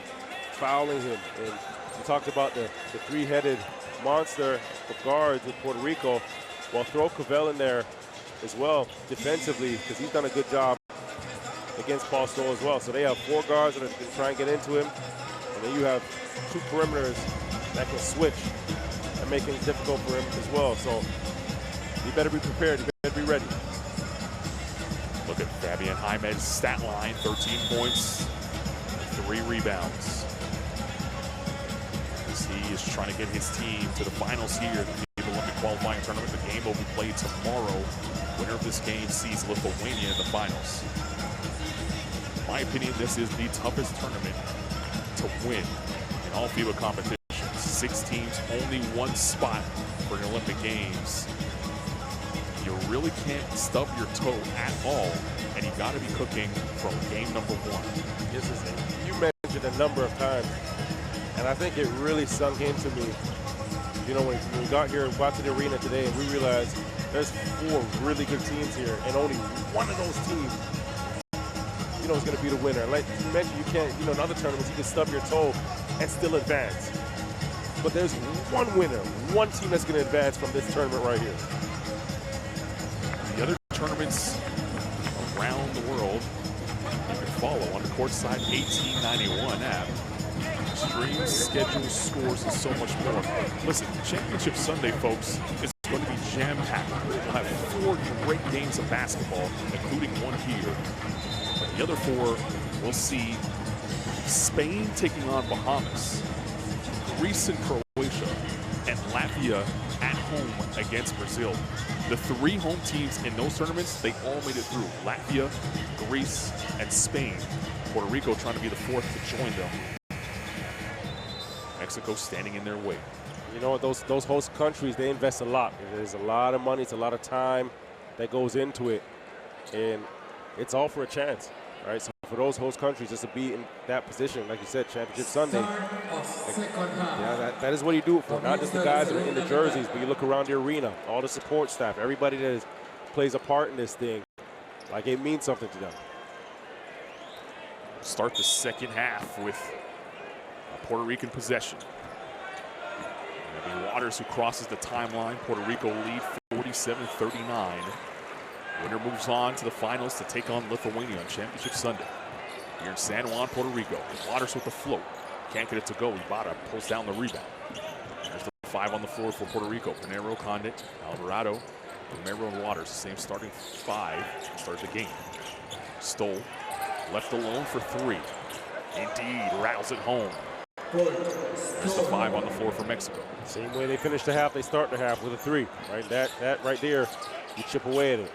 fouling him. And we talked about the 3-headed monster of guards with Puerto Rico. Well, throw Cavell in there as well defensively, because he's done a good job against Paul Stoll as well. So they have 4 guards that can try and get into him. And then you have 2 perimeters that can switch and make things difficult for him as well. So you better be prepared. You better be ready. Look at Fabian Jaimez's stat line, 13 points, 3 rebounds. As he is trying to get his team to the finals here in the Olympic qualifying tournament. The game will be played tomorrow. Winner of this game sees Lithuania in the finals. In my opinion, this is the toughest tournament to win in all FIBA competitions. 6 teams, only 1 spot for the Olympic Games. You really can't stub your toe at all, and you got to be cooking from game number 1. This is it. You mentioned a number of times, and I think it really sunk into me. You know, when we got here, got to the arena today, and we realized there's 4 really good teams here, and only one of those teams, you know, is going to be the winner. Like you mentioned, you can't, you know, in other tournaments, you can stub your toe and still advance. But there's one winner, one team that's going to advance from this tournament right here. The other tournaments around the world you can follow on the Courtside 1891 app. Streams, schedules, scores, and so much more. Listen, Championship Sunday, folks, is going to be jam-packed. We'll have 4 great games of basketball, including one here. But the other 4, we'll see Spain taking on Bahamas, Greece and Croatia, and Latvia at home against Brazil. The 3 home teams in those tournaments, they all made it through. Latvia, Greece, and Spain. Puerto Rico trying to be the 4th to join them. Mexico standing in their way. You know, those host countries, they invest a lot. There's a lot of money, it's a lot of time that goes into it, and it's all for a chance, right? So for those host countries, just to be in that position, like you said, Championship Sunday, that is what you do it for. Not just the guys that are in the jerseys, but you look around the arena, all the support staff, everybody that plays a part in this thing, like it means something to them. Start the second half with a Puerto Rican possession. It'll be Waters who crosses the timeline. Puerto Rico lead 47-39. Winner moves on to the finals to take on Lithuania on Championship Sunday. Here in San Juan, Puerto Rico. Waters with the float. Can't get it to go. Ibarra pulls down the rebound. There's the 5 on the floor for Puerto Rico. Pinero, Condit, Alvarado, Romero, and Waters. The same starting 5 to start the game. Stoll left alone for 3. Indeed, rattles it home. There's the 5 on the floor for Mexico. Same way they finish the half, they start the half with a 3. Right, that right there, you chip away at it.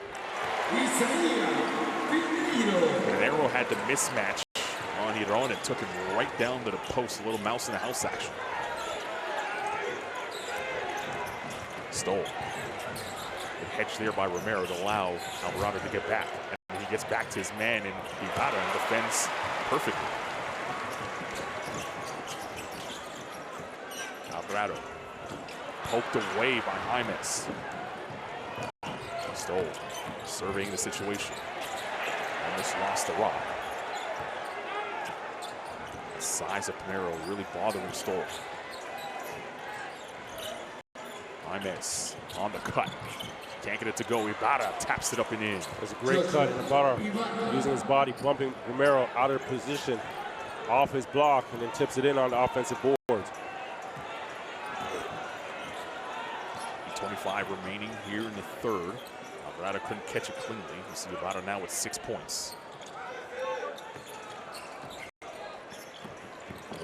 Pinero had the mismatch on Hidron and took him right down to the post. A little mouse in the house action. Stoll. Good hedge there by Romero to allow Alvarado to get back. And he gets back to his man in Ibarra and defends perfectly. Alvarado poked away by Jaimez. Stoll surveying the situation. Almost lost the rock. The size of Pinero really bothering Stoll. Jaimez on the cut. Can't get it to go. Ibarra taps it up and in. It was a great cut. Ibarra using his body, bumping Romero out of position off his block, and then tips it in on the offensive boards. 25 remaining here in the third. Alvarado couldn't catch it cleanly. You see Ibarra now with 6 points.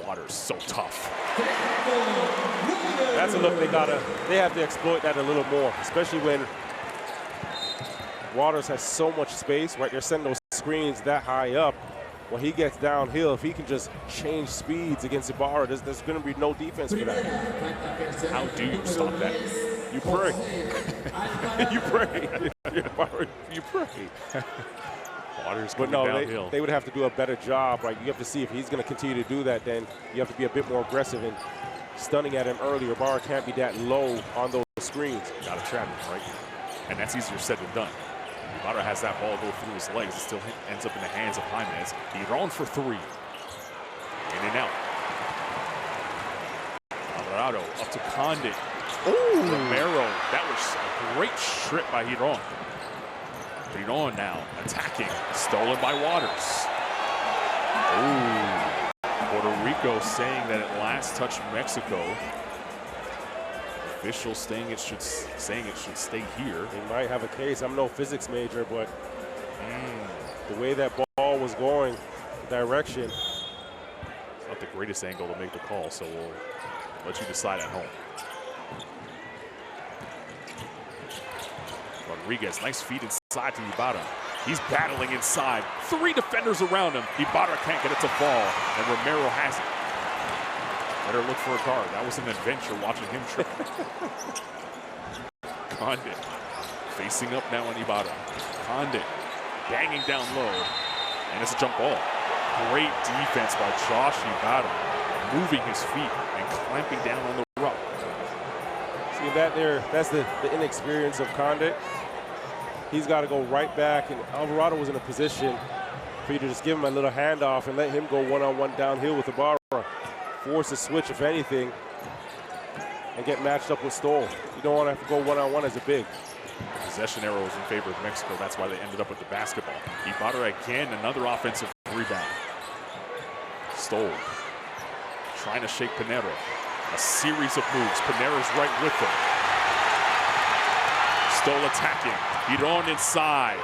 Waters so tough. That's a look they have to exploit that a little more, especially when Waters has so much space, right? They're sending those screens that high up. When he gets downhill, if he can just change speeds against Ibarra, there's going to be no defense for that. How do you stop that? You pray. You pray. You pray. Waters but going no, downhill. they would have to do a better job, right? You have to see if he's going to continue to do that, then you have to be a bit more aggressive and stunning at him earlier. Ibarra can't be that low on those screens. Got to trap him, right? And that's easier said than done. Ibarra has that ball go through his legs. It still ends up in the hands of Jaimez. Hidron for 3. In and out. Alvarado up to Condit. Romero. That was a great strip by Hidron. Piron now attacking, stolen by Waters. Ooh. Puerto Rico saying that it last touched Mexico. Officials saying it should stay here. They might have a case. I'm no physics major, but the way that ball was going, the direction. It's not the greatest angle to make the call, so we'll let you decide at home. Rodriguez, nice feed inside to Ibarra. He's battling inside. 3 defenders around him. Ibarra can't get it to fall, and Romero has it. Better look for a card. That was an adventure watching him trip. Condit facing up now on Ibarra. Condit banging down low, and it's a jump ball. Great defense by Josh Ibarra, moving his feet and clamping down on the rock. See that there, that's the inexperience of Condit. He's got to go right back, and Alvarado was in a position for you to just give him a little handoff and let him go one-on-one downhill with Ibarra. Force a switch, if anything, and get matched up with Stoll. You don't want to have to go one-on-one as a big. Possession arrow is in favor of Mexico. That's why they ended up with the basketball. Ibarra again, another offensive rebound. Stoll trying to shake Pinero. A series of moves. Pinero's right with him. Stoll attacking. Piron inside.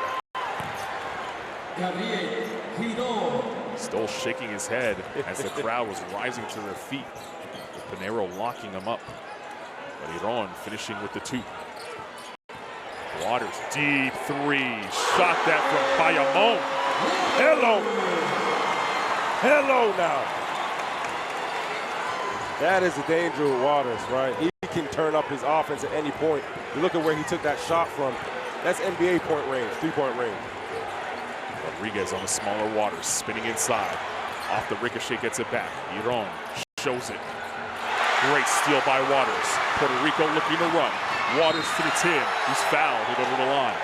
Stoll shaking his head as the crowd was rising to their feet. Pinero locking him up. Piron finishing with the 2. Waters, deep 3. Shot that from Bayamon. Hello. Hello now. That is the danger with Waters, right? He can turn up his offense at any point. You look at where he took that shot from. That's NBA point range, 3-point range. Rodriguez on the smaller Waters, spinning inside. Off the ricochet, gets it back. Piron shows it. Great steal by Waters. Puerto Rico looking to run. Waters to the 10. He's fouled. He'll go to the line.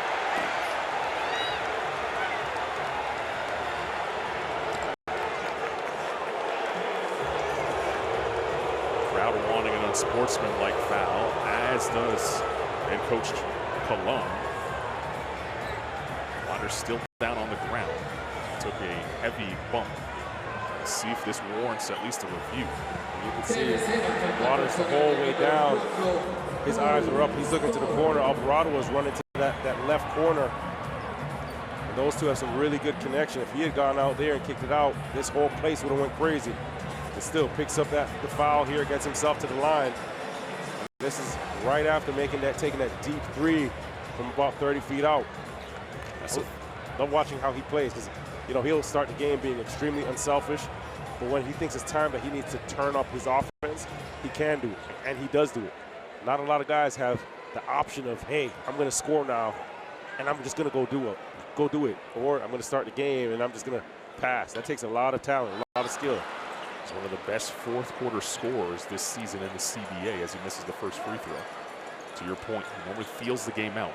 Crowd wanting an unsportsmanlike foul, as does head coach Colon. Waters still down on the ground. Took a heavy bump. Let's see if this warrants at least a review. You can see Waters the whole way down. His eyes are up. He's looking to the corner. Alvarado was running to that left corner. And those two have some really good connection. If he had gone out there and kicked it out, this whole place would have went crazy. But still picks up the foul here, gets himself to the line. This is right after taking that deep 3 from about 30 feet out. I love watching how he plays, because he'll start the game being extremely unselfish, but when he thinks it's time that he needs to turn up his offense, he can do it, and he does do it. Not a lot of guys have the option of, hey, I'm going to score now, and I'm just going to go do it, or I'm going to start the game and I'm just going to pass. That takes a lot of talent, a lot of skill. He's one of the best fourth-quarter scorers this season in the CBA as he misses the first free throw. To your point, he normally feels the game out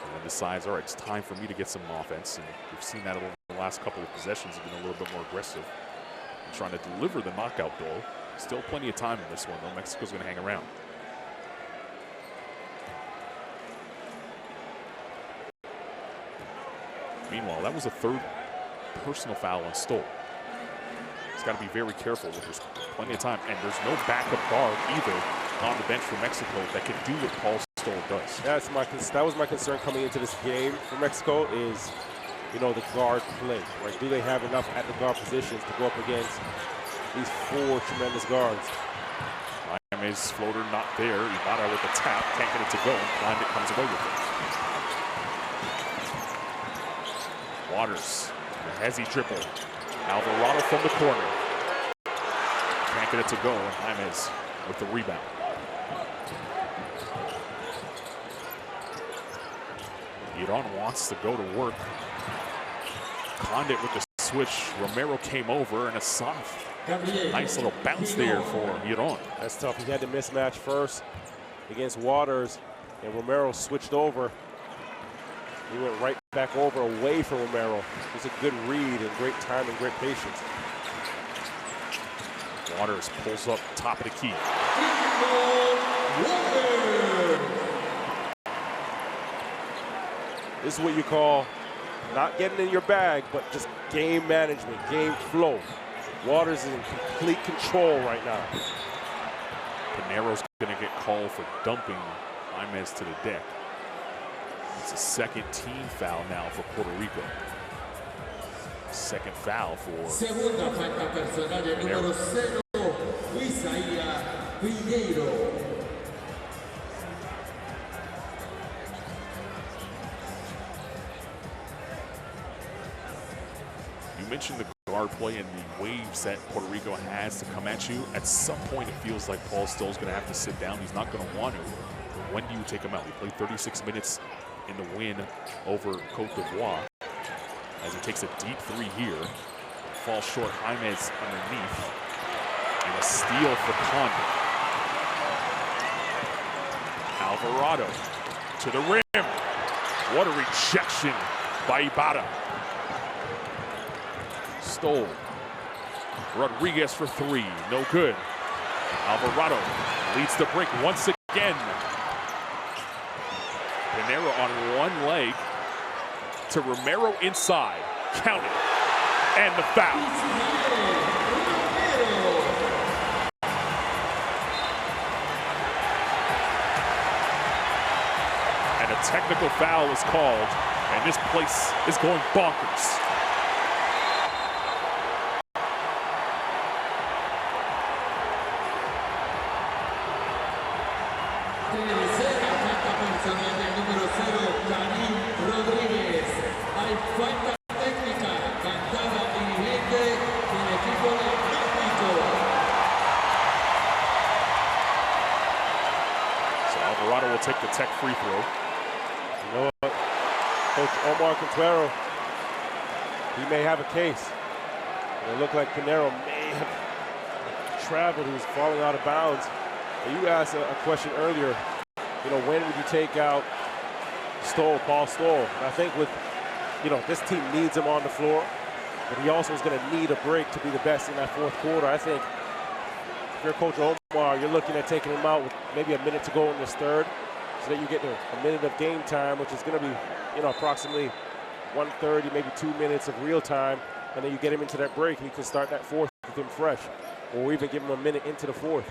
and then decides, all right, it's time for me to get some offense. And we've seen that over the last couple of possessions. He's been a little bit more aggressive and trying to deliver the knockout goal. Still plenty of time in this one, though. Mexico's going to hang around. Meanwhile, that was a 3rd personal foul on Stoll. He's got to be very careful with this. Plenty of time, and there's no backup guard either on the bench for Mexico that can do what Paul Stoll does. That was my concern coming into this game for Mexico is, the guard play. Right? Do they have enough at the guard positions to go up against these 4 tremendous guards? Miami's floater not there. Ibarra with the tap, can't get it to go, and Condit comes away with it. Waters, the hezzy triple. Alvarado from the corner. Can't get it to go, and James with the rebound. Piron wants to go to work. Condit with the switch. Romero came over, and a soft, nice little bounce there for Piron. That's tough. He had the mismatch first against Waters, and Romero switched over. He went right back over away from Romero. It was a good read and great time and great patience. Waters pulls up top of the key. This is what you call not getting in your bag, but just game management, game flow. Waters is in complete control right now. Pinero's going to get called for dumping Jaimez to the deck. It's a second team foul now for Puerto Rico. Second foul for Segunda falta personal del número 0, Isaías Piñeiro. You mentioned the guard play and the waves that Puerto Rico has to come at you. At some point, it feels like Paul Stoll's going to have to sit down. He's not going to want to. But when do you take him out? He played 36 minutes in the win over Cote d'Ivoire. As he takes a deep three here. Falls short, Jaimez underneath. And a steal for Condon. Alvarado to the rim. What a rejection by Ibarra. Stoll. Rodriguez for three, no good. Alvarado leads the break once again. Pinero on one leg to Romero inside. Count it. And the foul. And a technical foul is called, and this place is going bonkers. Take the tech free throw. You know what? Coach Omar Quintero, he may have a case. It looked like Pinero may have traveled. He was falling out of bounds. And you asked a question earlier, you know, when would you take out Paul Stoll? And I think with, you know, this team needs him on the floor, but he also is going to need a break to be the best in that fourth quarter. I think if you're Coach Omar, you're looking at taking him out with maybe a minute to go in this third, so that you get a minute of game time, which is going to be, you know, approximately 1:30, maybe 2 minutes of real time, and then you get him into that break, and you can start that fourth with him fresh, or even give him a minute into the fourth.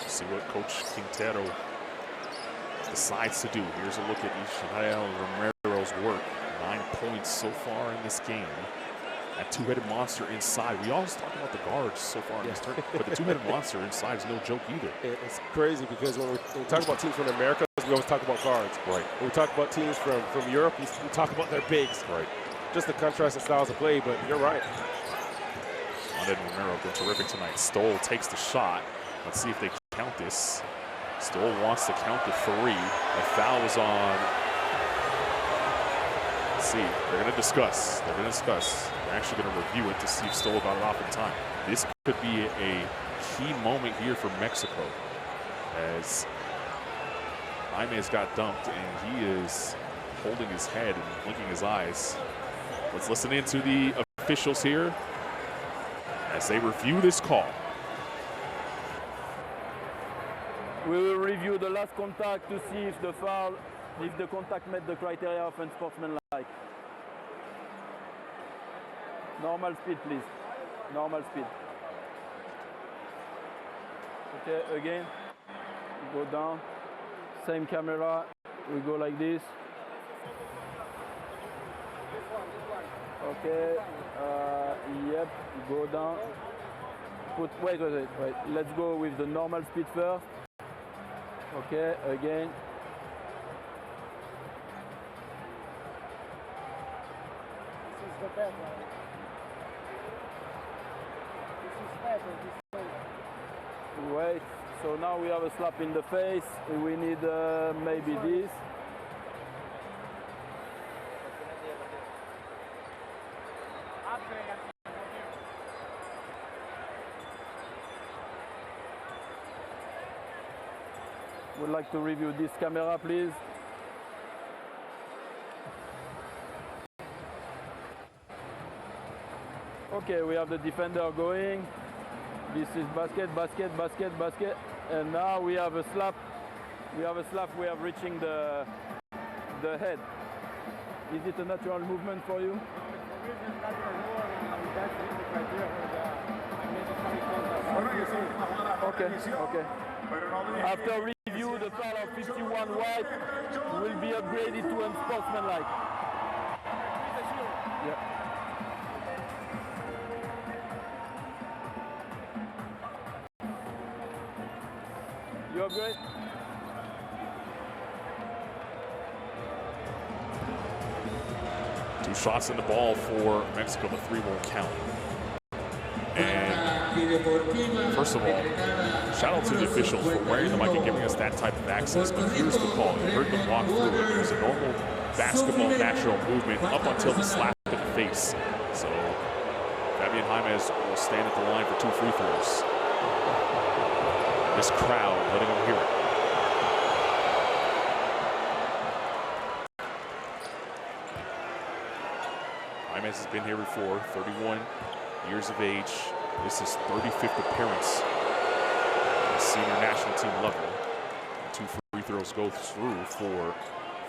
See what Coach Quintero decides to do. Here's a look at Israel Romero's work. 9 points so far in this game. That two-headed monster inside. We always talk about the guards so far in this tournament, but the two-headed monster inside is no joke either. It's crazy because when we talk about teams from the Americas, we always talk about guards. Right. When we talk about teams from Europe, we talk about their bigs. Right. Just the contrast in styles of play, but you're right. Ahmed Romero been terrific tonight. Stoll takes the shot. Let's see if they count this. Stoll wants to count the three. A foul was on. Let's see. They're going to discuss. They're actually going to review it to see if Stoll got it off in time. This could be a key moment here for Mexico, as Jaimez got dumped and he is holding his head and blinking his eyes. Let's listen in to the officials here as they review this call. We will review the last contact to see if the contact met the criteria of unsportsmanlike. Normal speed, please. Normal speed. Okay, again. Go down. Same camera. We go like this. Okay. Yep. Go down. Wait. Let's go with the normal speed first. Okay. Again. This is the better. Wait, so now we have a slap in the face. We need maybe this. Would like to review this camera, please. Okay, we have the defender going. This is basket, and now we have a slap. We have reaching the the head. Is it a natural movement for you? Okay, okay. After review, the foul of 51 white will be upgraded to unsportsmanlike. Yeah. You upgrade? Two shots in the ball for Mexico. The three won't count. And first of all, shout out to the officials for wearing the mic and giving us that type of access. But here's the call. You heard them walk through it. It was a normal basketball natural movement up until the slap in the face. So Fabian Jaimez will stand at the line for 2 free throws. This crowd letting him hear it. Jaimez has been here before, 31 years of age. This is 35th appearance at the senior national team level. 2 free throws go through for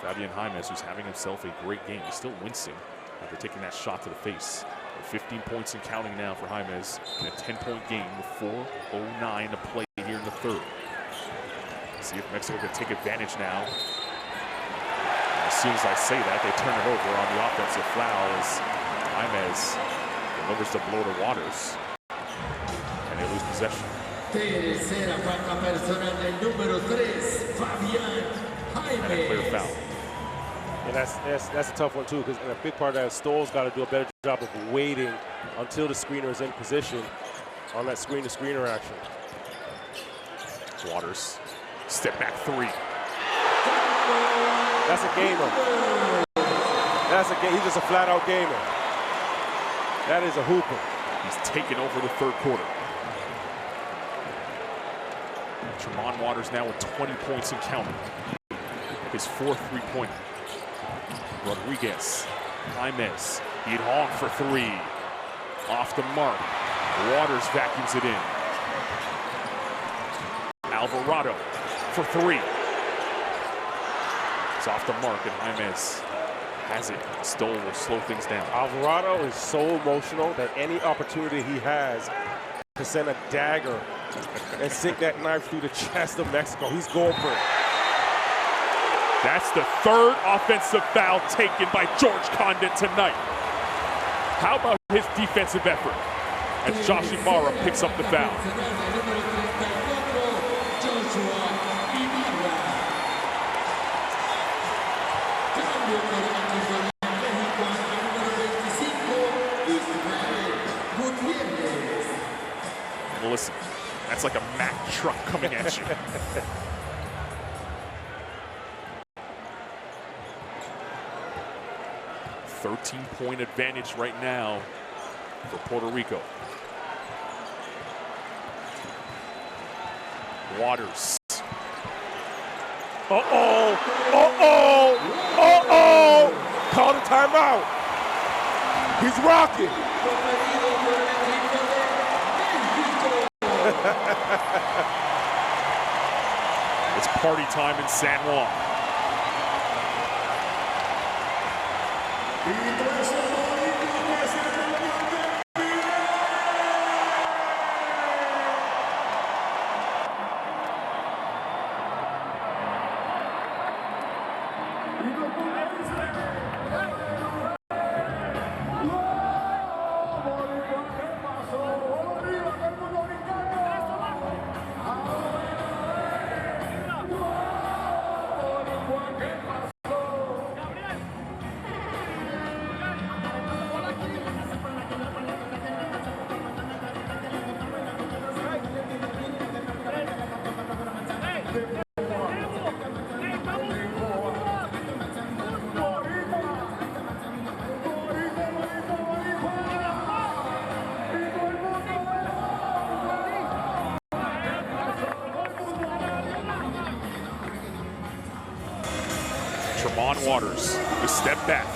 Fabian Jaimez, who's having himself a great game. He's still wincing after taking that shot to the face. 15 points and counting now for Jaimez in a 10-point game with 4:09 to play here in the third. See if Mexico can take advantage now. And as soon as I say that, they turn it over on the offensive foul as Jaimez delivers the blow to Waters, and they lose possession. Tercera falta personal del número 3, Fabian Jaimez. And a clear foul. And that's a tough one too, because a big part of that, Stoll's got to do a better job of waiting until the screener is in position on that screen-to-screener action. Waters, step back 3. That's a gamer. That's a game. He's just a flat-out gamer. That is a hooper. He's taken over the third quarter. Tremont Waters now with 20 points and counting. His 4th three-pointer. Rodriguez, Jaimez, he'd honk for 3. Off the mark. Waters vacuums it in. Alvarado for 3. It's off the mark, and Jaimez has it. Stoll will slow things down. Alvarado is so emotional that any opportunity he has to send a dagger and sink that knife through the chest of Mexico, he's going for it. That's the 3rd offensive foul taken by George Condon tonight. How about his defensive effort as Josh Ibarra picks up the foul? And listen, that's like a Mack truck coming at you. 13-point advantage right now for Puerto Rico. Waters. Uh-oh! Uh-oh! Uh-oh! Call the timeout. He's rocking. It's party time in San Juan. Waters, the step back,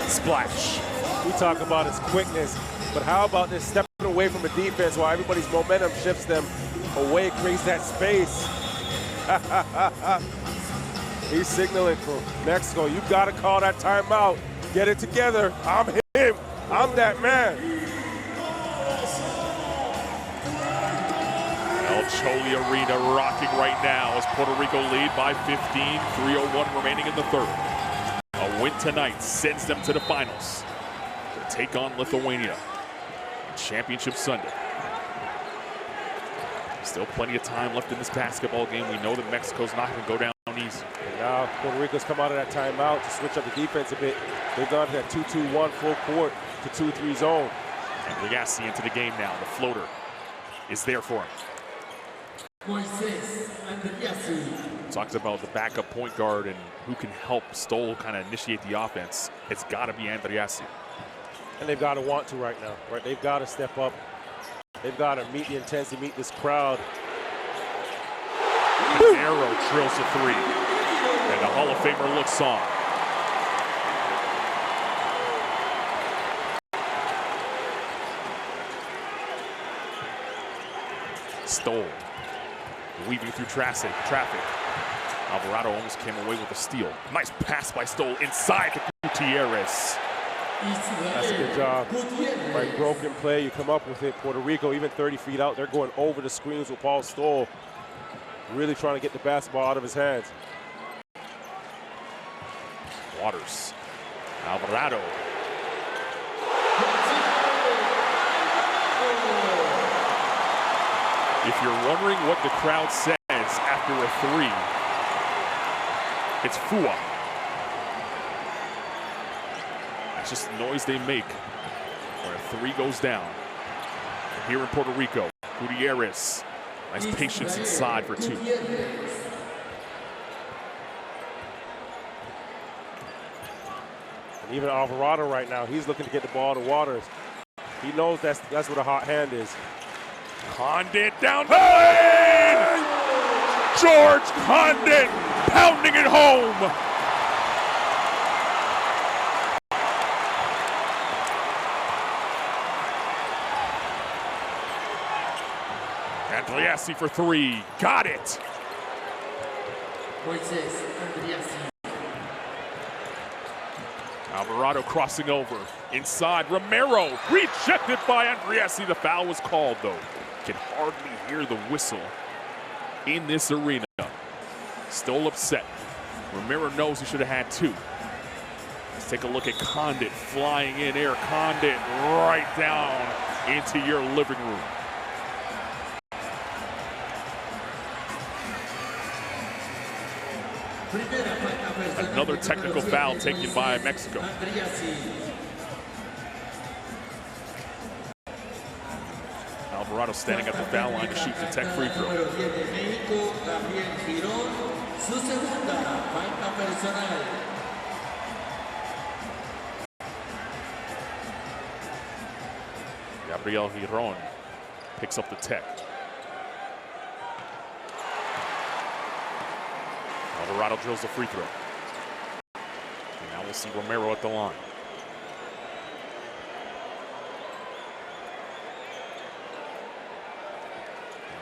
splash. We talk about his quickness, but how about this stepping away from the defense while everybody's momentum shifts them away, creates that space. He's signaling for Mexico. You got to call that timeout. Get it together. I'm him. I'm that man. El Choli Arena rocking right now as Puerto Rico lead by 15, 3:01 remaining in the third. A win tonight sends them to the finals to take on Lithuania. Championship Sunday. Still plenty of time left in this basketball game. We know that Mexico's not going to go down easy. And now Puerto Rico's come out of that timeout to switch up the defense a bit. They've gone to that 2-2-1 full court to 2-3 zone. And Rigassi into the game now. The floater is there for him. Talks about the backup point guard and who can help Stoll kind of initiate the offense. It's got to be Andriassi. And they've got to want to right now, right? They've got to step up. They've got to meet the intensity, meet this crowd. Arrow drills a three. And the Hall of Famer looks on. Stoll weaving through traffic. Alvarado almost came away with a steal. Nice pass by Stoll inside to Gutierrez. That's a good job. Right, broken play, you come up with it. Puerto Rico, even 30 feet out, they're going over the screens with Paul Stoll. Really trying to get the basketball out of his hands. Waters. Alvarado. If you're wondering what the crowd says after a three, it's Fua. It's just the noise they make when a three goes down. Here in Puerto Rico, Gutierrez. Nice patience inside for two. And even Alvarado right now, he's looking to get the ball to Waters. He knows that's what a hot hand is. Condit down the lane! George Condit pounding it home! Andriassi for three, got it! Alvarado crossing over, inside, Romero, rejected by Andriassi. The foul was called though. Can hardly hear the whistle in this arena. Still upset. Romero knows he should have had two. Let's take a look at Condit flying in air. Condit right down into your living room. Another technical foul taken by Mexico. Alvarado standing at the foul line to shoot the tech free throw. Gabriel Giron picks up the tech. Alvarado drills the free throw. And now we'll see Romero at the line.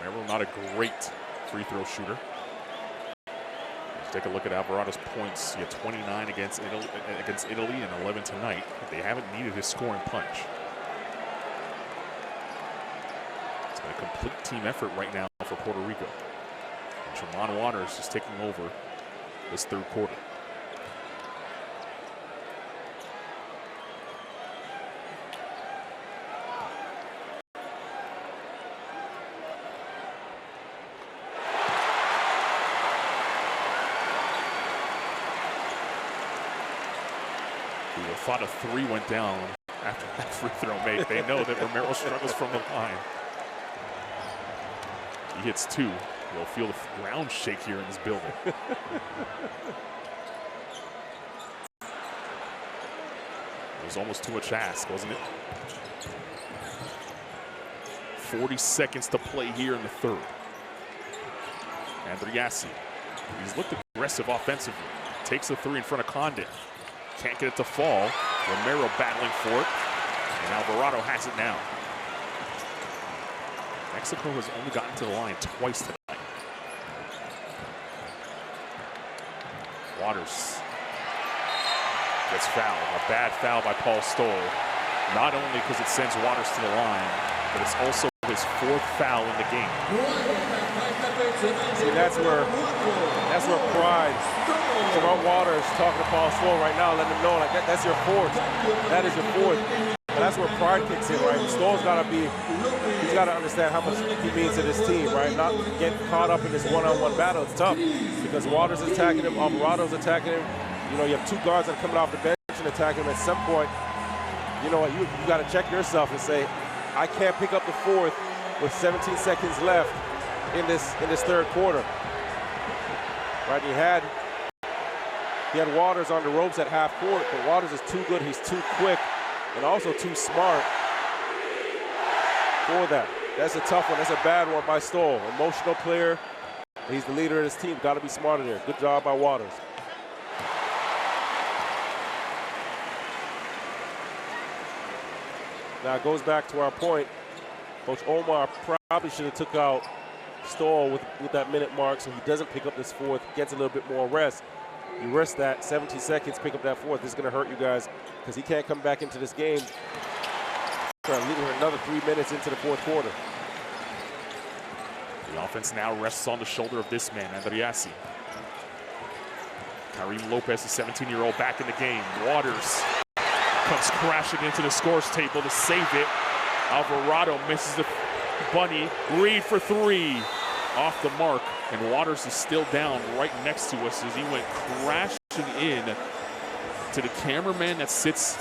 Romero not a great free throw shooter. Let's take a look at Alvarado's points. He had 29 against Italy and 11 tonight. They haven't needed his scoring punch. It's been a complete team effort right now for Puerto Rico. And Tremont Waters is taking over this third quarter. We would have thought a three went down after that free throw made. They know that Romero struggles from the line. He hits two. You'll feel the ground shake here in this building. It was almost too much ask, wasn't it? 40 seconds to play here in the third. Andriassi, he's looked aggressive offensively. Takes the three in front of Condit. Can't get it to fall. Romero battling for it. And Alvarado has it now. Mexico has only gotten to the line twice tonight. Waters gets fouled. A bad foul by Paul Stoll. Not only because it sends Waters to the line, but it's also his 4th foul in the game. See, that's where pride. Jamal Waters talking to Paul Stoll right now, letting him know like that's your 4th. That is your 4th. And that's where pride kicks in, right? Stoll's he's got to understand how much he means to this team, right? Not get caught up in this one-on-one battle. It's tough because Waters is attacking him, Alvarado's attacking him. You know, you have 2 guards that are coming off the bench and attacking him. At some point, you know what, you got to check yourself and say, I can't pick up the 4th with 17 seconds left in this 3rd quarter. Right? He had Waters on the ropes at half court, but Waters is too good. He's too quick and also too smart for that. That's a tough one. That's a bad one by Stoll. Emotional player. He's the leader of this team. Got to be smarter there. Good job by Waters. Now it goes back to our point. Coach Omar probably should have took out Stoll with that minute mark so he doesn't pick up this 4th, gets a little bit more rest. You risk that 17 seconds, pick up that 4th. This is going to hurt you guys because he can't come back into this game for another 3 minutes into the 4th quarter. The offense now rests on the shoulder of this man, Andriassi. Kareem Lopez, the 17-year-old, back in the game. Waters comes crashing into the scores table to save it. Alvarado misses the bunny. Reed for 3. Off the mark. And Waters is still down right next to us as he went crashing in to the cameraman that sits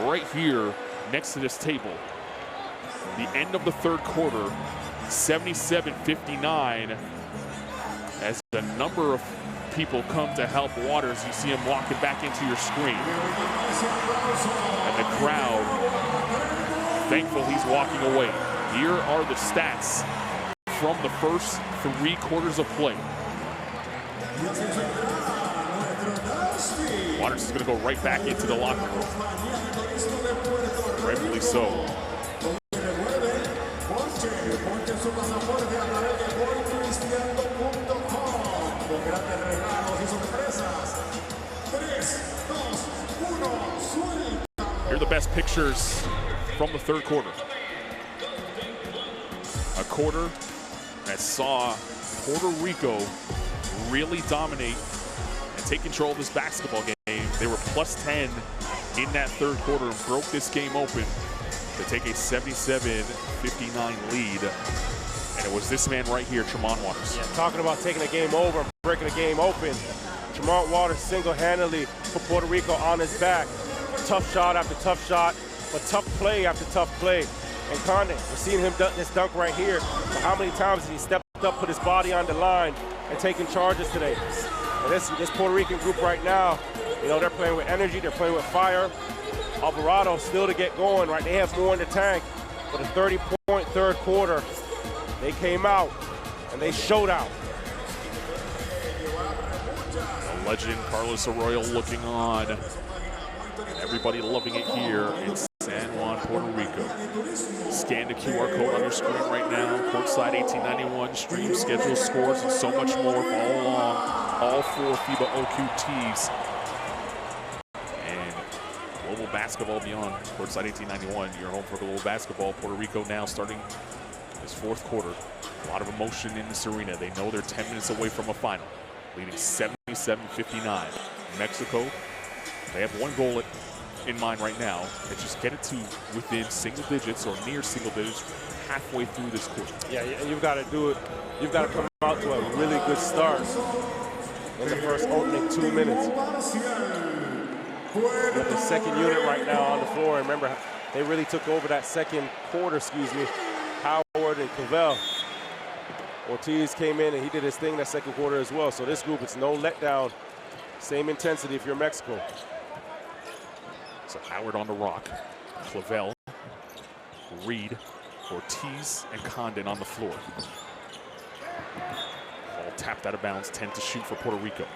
right here next to this table. The end of the 3rd quarter, 77-59. As a number of people come to help Waters, you see him walking back into your screen. And the crowd, thankful he's walking away. Here are the stats from the first 3 quarters of play. Waters is going to go right back into the locker room. Rightfully so. Here are the best pictures from the 3rd quarter. A quarter that saw Puerto Rico really dominate and take control of this basketball game. They were +10 in that 3rd quarter and broke this game open to take a 77-59 lead. And it was this man right here, Tremont Waters. Yeah, talking about taking a game over, breaking a game open. Tremont Waters single-handedly put Puerto Rico on his back. Tough shot after tough shot, but tough play after tough play. And Condon, we're seeing him dunk this dunk right here. But how many times has he stepped up, put his body on the line, and taken charges today? And this Puerto Rican group right now, you know, they're playing with energy, they're playing with fire. Alvarado still to get going, right? They have more in the tank. But a 30-point 3rd quarter, they came out and they showed out. The legend Carlos Arroyo looking on. Everybody loving it here in San Juan, Puerto Rico. Scan the QR code on your screen right now. Courtside 1891, stream, schedule, scores, and so much more. Follow along. All 4 FIBA OQTs. And global basketball beyond. Courtside 1891, your home for global basketball. Puerto Rico now starting this 4th quarter. A lot of emotion in this arena. They know they're 10 minutes away from a final. Leading 77-59. Mexico, they have 1 goal in mind right now, and just get it to within single digits or near single digits halfway through this quarter. Yeah, you've got to do it. You've got to come out to a really good start in the first opening 2 minutes. We have the 2nd unit right now on the floor. And remember, they really took over that 2nd quarter, Howard and Cavell. Ortiz came in and he did his thing that 2nd quarter as well. So this group, it's no letdown. Same intensity if you're Mexico. So Howard on the rock, Clavel, Reed, Ortiz, and Condon on the floor. Ball tapped out of bounds, 10 to shoot for Puerto Rico.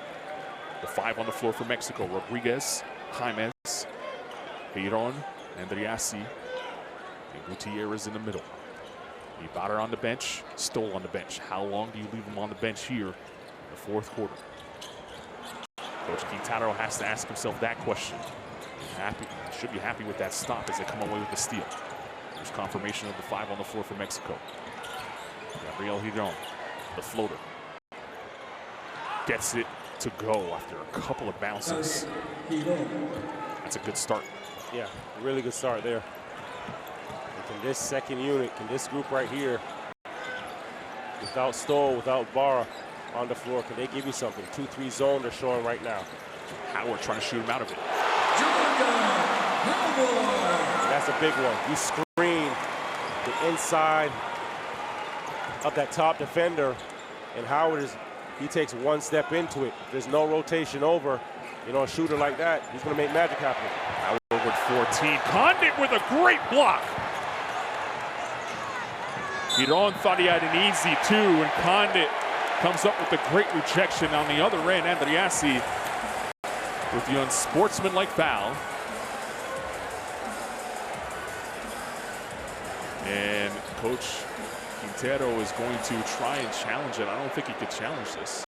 The 5 on the floor for Mexico, Rodriguez, Jaimez, Giron, Andriassi, and Gutierrez in the middle. Ibarra on the bench, Stoll on the bench. How long do you leave him on the bench here in the 4th quarter? Coach Quintero has to ask himself that question. Should be happy with that stop as they come away with the steal. There's confirmation of the 5 on the floor for Mexico. Gabriel Hidon, the floater. Gets it to go after a couple of bounces. That's a good start. Yeah, really good start there. And can this second unit, can this group right here, without Stoll, without Barra on the floor, can they give you something? 2-3 zone they're showing right now. Howard trying to shoot him out of it. That's a big one. You screen the inside of that top defender, and Howard he takes one step into it. There's no rotation over. You know, a shooter like that, he's going to make magic happen. Howard with 14. Condit with a great block. Hidon thought he had an easy 2, and Condit comes up with a great rejection on the other end. Andriassi with the unsportsmanlike foul. And Coach Quintero is going to try and challenge it. I don't think he could challenge this.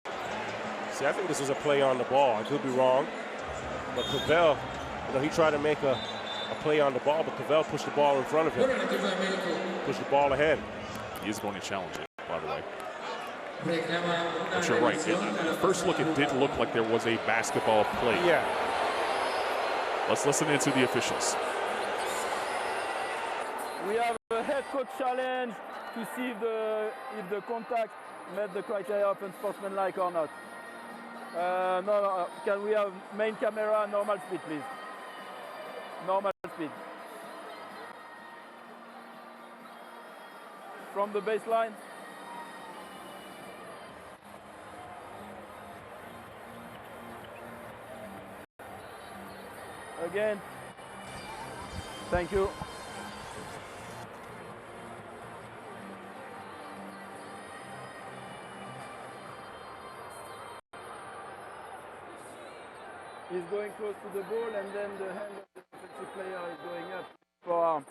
See, I think this was a play on the ball. I could be wrong. But Cavell, you know, he tried to make a play on the ball, but Cavell pushed the ball in front of him. Pushed the ball ahead. He is going to challenge it, by the way. But you're right. At first look, it did look like there was a basketball play. Yeah. Let's listen into the officials. We have a head coach challenge to see if the contact met the criteria of unsportsmanlike or not. No, can we have main camera, normal speed, please? Normal speed. From the baseline. Again. Thank you. He's going close to the ball, and then the hand of the defensive player is going up for arm.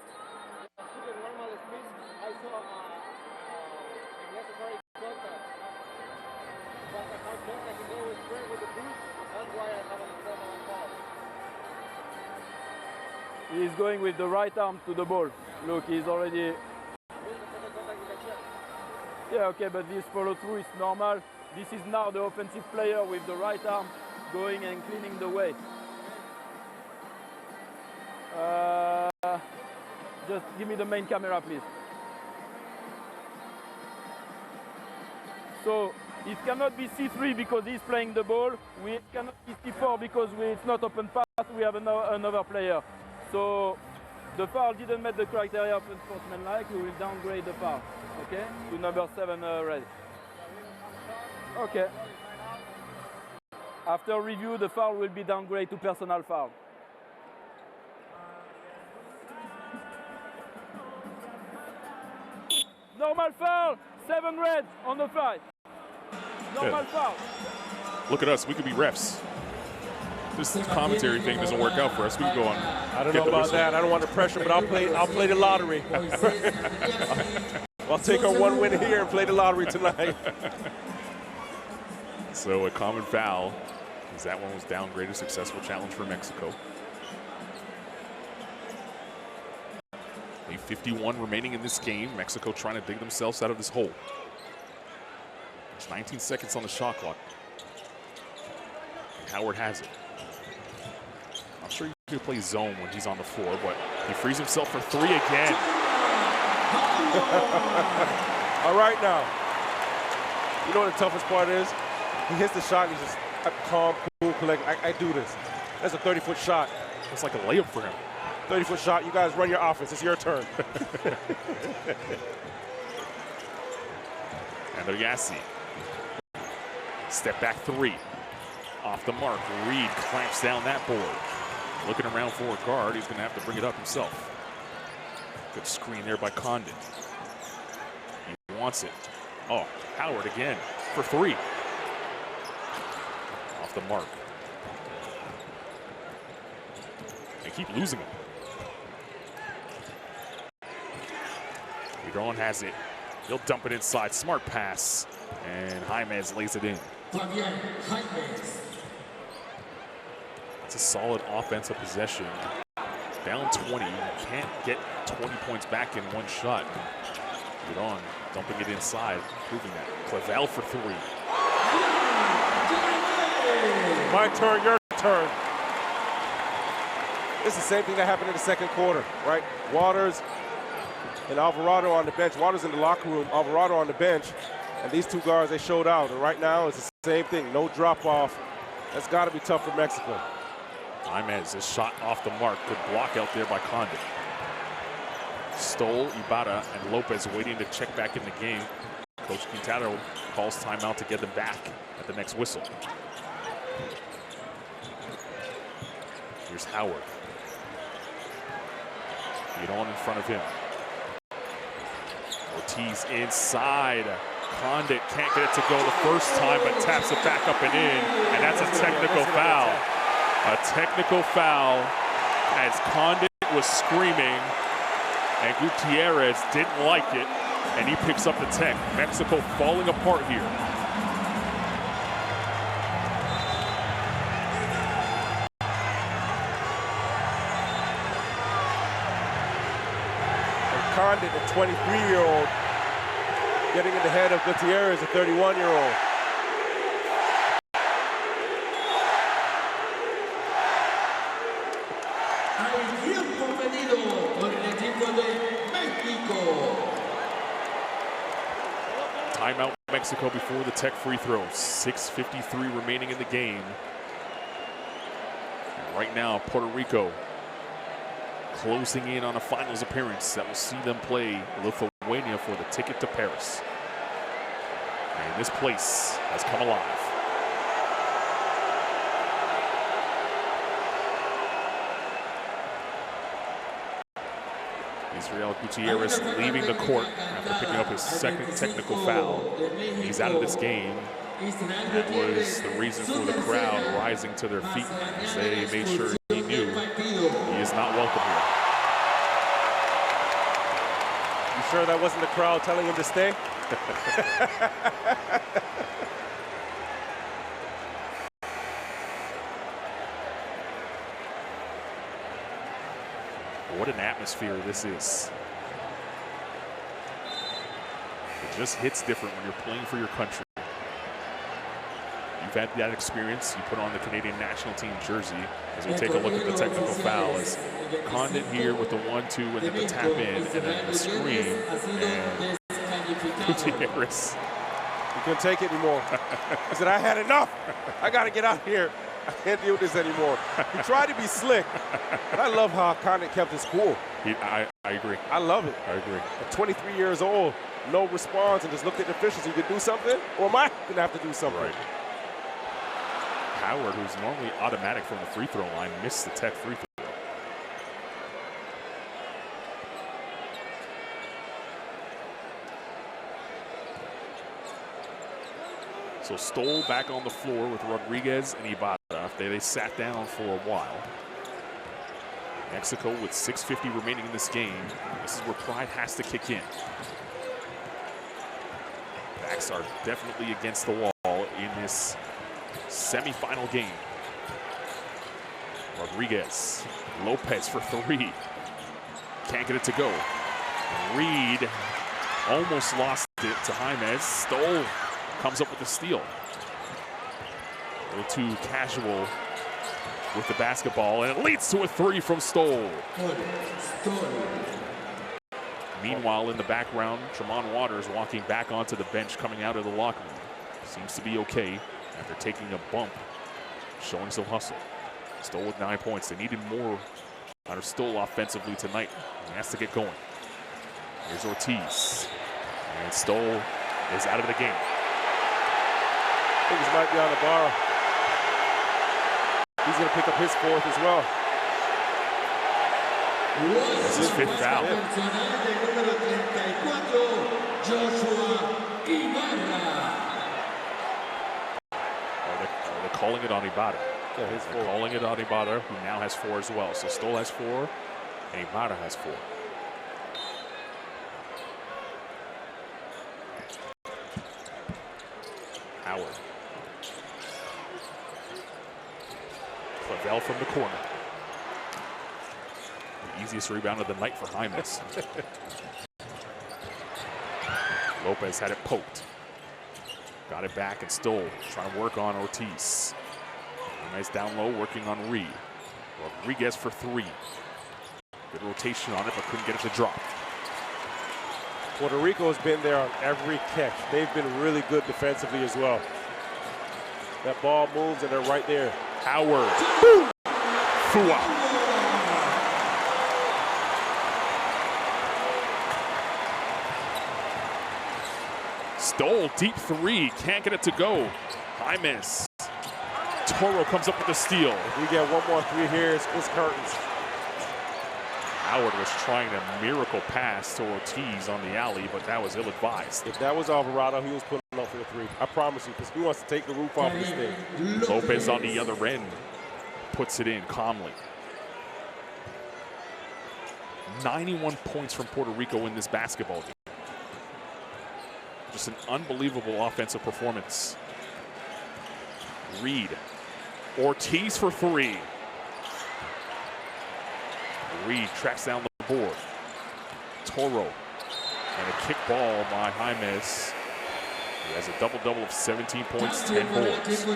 He's going with the right arm to the ball. Look, he's already... Yeah, okay, but this follow through is normal. This is now the offensive player with the right arm going and cleaning the way. Just give me the main camera, please. So it cannot be C3 because he's playing the ball. It cannot be C4 because it's not open pass. We have another player. So the foul didn't meet the criteria of unsportsmanlike. We will downgrade the foul, okay, to number 7 red. Okay. After review, the foul will be downgraded to personal foul. Normal foul, 7 red on the 5. Normal foul. Look at us, we could be refs. This commentary thing doesn't work out for us. We can go on. I don't know about that. I don't want the pressure, but I'll play the lottery. I'll take our one win here and play the lottery tonight. So a common foul, as that one was downgraded. Successful challenge for Mexico. 51 remaining in this game. Mexico trying to dig themselves out of this hole. There's 19 seconds on the shot clock. And Howard has it. I'm sure you can play zone when he's on the floor, but he frees himself for 3 again. All right now. You know what the toughest part is? He hits the shot and he's just calm, cool, collect. I do this. That's a 30-foot shot. It's like a layup for him. 30-foot shot. You guys run your offense. It's your turn. Andriassi. Step back 3. Off the mark. Reed clamps down that board. Looking around for a guard. He's going to have to bring it up himself. Good screen there by Condit. He wants it. Oh, Howard again for 3. Off the mark. They keep losing him. Hidon has it. He'll dump it inside. Smart pass. And Jaimez lays it in. That's a solid offensive possession. Down 20, can't get 20 points back in one shot. Get on, dumping it inside, proving that. Clavel for 3. My turn, your turn. It's the same thing that happened in the second quarter, right? Waters and Alvarado on the bench. Waters in the locker room, Alvarado on the bench. And these two guards, they showed out. And right now, it's the same thing. No drop-off. That's got to be tough for Mexico. Jaimez is shot off the mark. Good block out there by Condit. Stoll, Ibarra, and Lopez waiting to check back in the game. Coach Quintero calls timeout to get them back at the next whistle. Here's Howard. Get on in front of him. Ortiz inside. Condit can't get it to go the first time, but taps it back up and in, and that's a technical foul. A technical foul as Condit was screaming, and Gutierrez didn't like it, and he picks up the tech. Mexico falling apart here. And Condit, a 23-year-old, getting in the head of Gutierrez, a 31-year-old. Timeout Mexico before the tech free throws. 6:53 remaining in the game. And right now, Puerto Rico closing in on a finals appearance that will see them play Lithuania for the ticket to Paris. And this place has come alive. Israel Gutierrez leaving the court after picking up his second technical foul. He's out of this game. That was the reason for the crowd rising to their feet as they made sure he knew he is not welcome here. You sure that wasn't the crowd telling him to stay? What an atmosphere this is. It just hits different when you're playing for your country. You've had that experience. You put on the Canadian national team jersey as we take a look at the technical foul. As Condit here with the 1-2 and then the tap in and then the screen. And Gutierrez. He couldn't take it anymore. He said, I had enough. I got to get out of here. I can't deal with this anymore. He tried to be slick, but I love how Condit kept his cool. I agree. I love it. I agree. At 23 years old, no response, and just looked at the officials. You could do something, or am I going to have to do something? Right. Howard, who's normally automatic from the free throw line, missed the tech free throw. So Stoll back on the floor with Rodriguez and Ibarra. They sat down for a while. Mexico with 6:50 remaining in this game. This is where pride has to kick in. Backs are definitely against the wall in this semifinal game. Rodriguez, Lopez for 3. Can't get it to go. Reed almost lost it to Jaimez. Stoll comes up with the steal. A little too casual with the basketball, and it leads to a 3 from Stoll. Meanwhile, in the background, Tremont Waters walking back onto the bench, coming out of the locker room. Seems to be okay after taking a bump, showing some hustle. Stoll with 9 points. They needed more out of Stoll offensively tonight. He has to get going. Here's Ortiz. And Stoll is out of the game. I think this might be on the bar. He's going to pick up his 4th as well. This is 5th foul. They're calling it on Ibarra. Yeah, his 4. They're calling it on Ibarra, who now has 4 as well. So Stoll has 4, and Ibarra has 4. Howard. fell from the corner. The easiest rebound of the night for Jaimes. Lopez had it poked. Got it back and stole. Trying to work on Ortiz. Nice down low, working on Reed. Rodriguez for three. Good rotation on it, but couldn't get it to drop. Puerto Rico has been there on every catch. They've been really good defensively as well. That ball moves and they're right there. Howard. Fua. Stole, deep three, can't get it to go. Jaimes. Toro comes up with a steal. If we get one more three here, it's curtains. Howard was trying a miracle pass to Ortiz on the alley, but that was ill-advised. If that was Alvarado, he was putting up for the three. I promise you, because he wants to take the roof off this thing. Lopez on the other end puts it in calmly. 91 points from Puerto Rico in this basketball game. Just an unbelievable offensive performance. Reed. Ortiz for three. Reed tracks down the board. Toro. And a kick ball by Jaimes. He has a double-double of 17 points, 10 boards.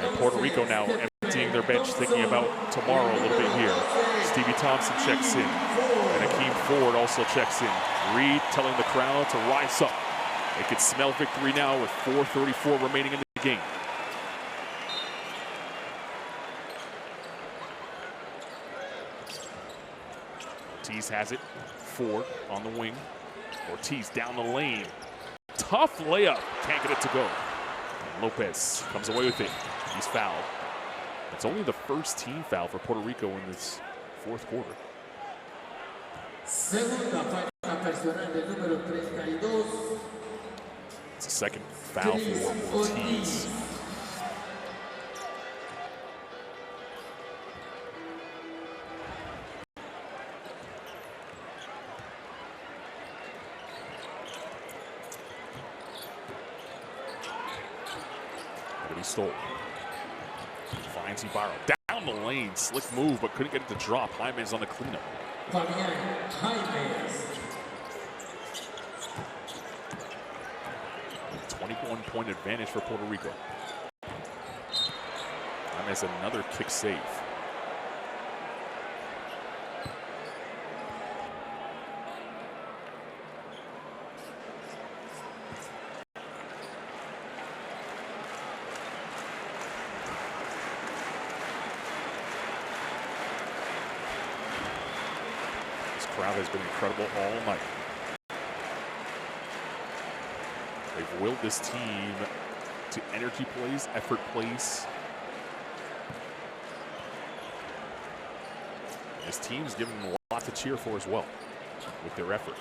And Puerto Rico now emptying their bench, thinking about tomorrow a little bit here. Stevie Thompson checks in. And Akeem Ford also checks in. Reed telling the crowd to rise up. They could smell victory now with 4:34 remaining in the game. Ortiz has it. Ford on the wing. Ortiz down the lane. Tough layup. Can't get it to go. And Lopez comes away with it. He's fouled. It's only the first team foul for Puerto Rico in this fourth quarter. It's a second foul for Ortiz. But he stole. Finds Ibarra down the lane. Slick move, but couldn't get it to drop. Jaimes on the cleanup. 21-point advantage for Puerto Rico. Jaimes another kick save. This crowd has been incredible all night. They've willed this team to energy plays, effort plays. This team's given them a lot to cheer for as well with their effort.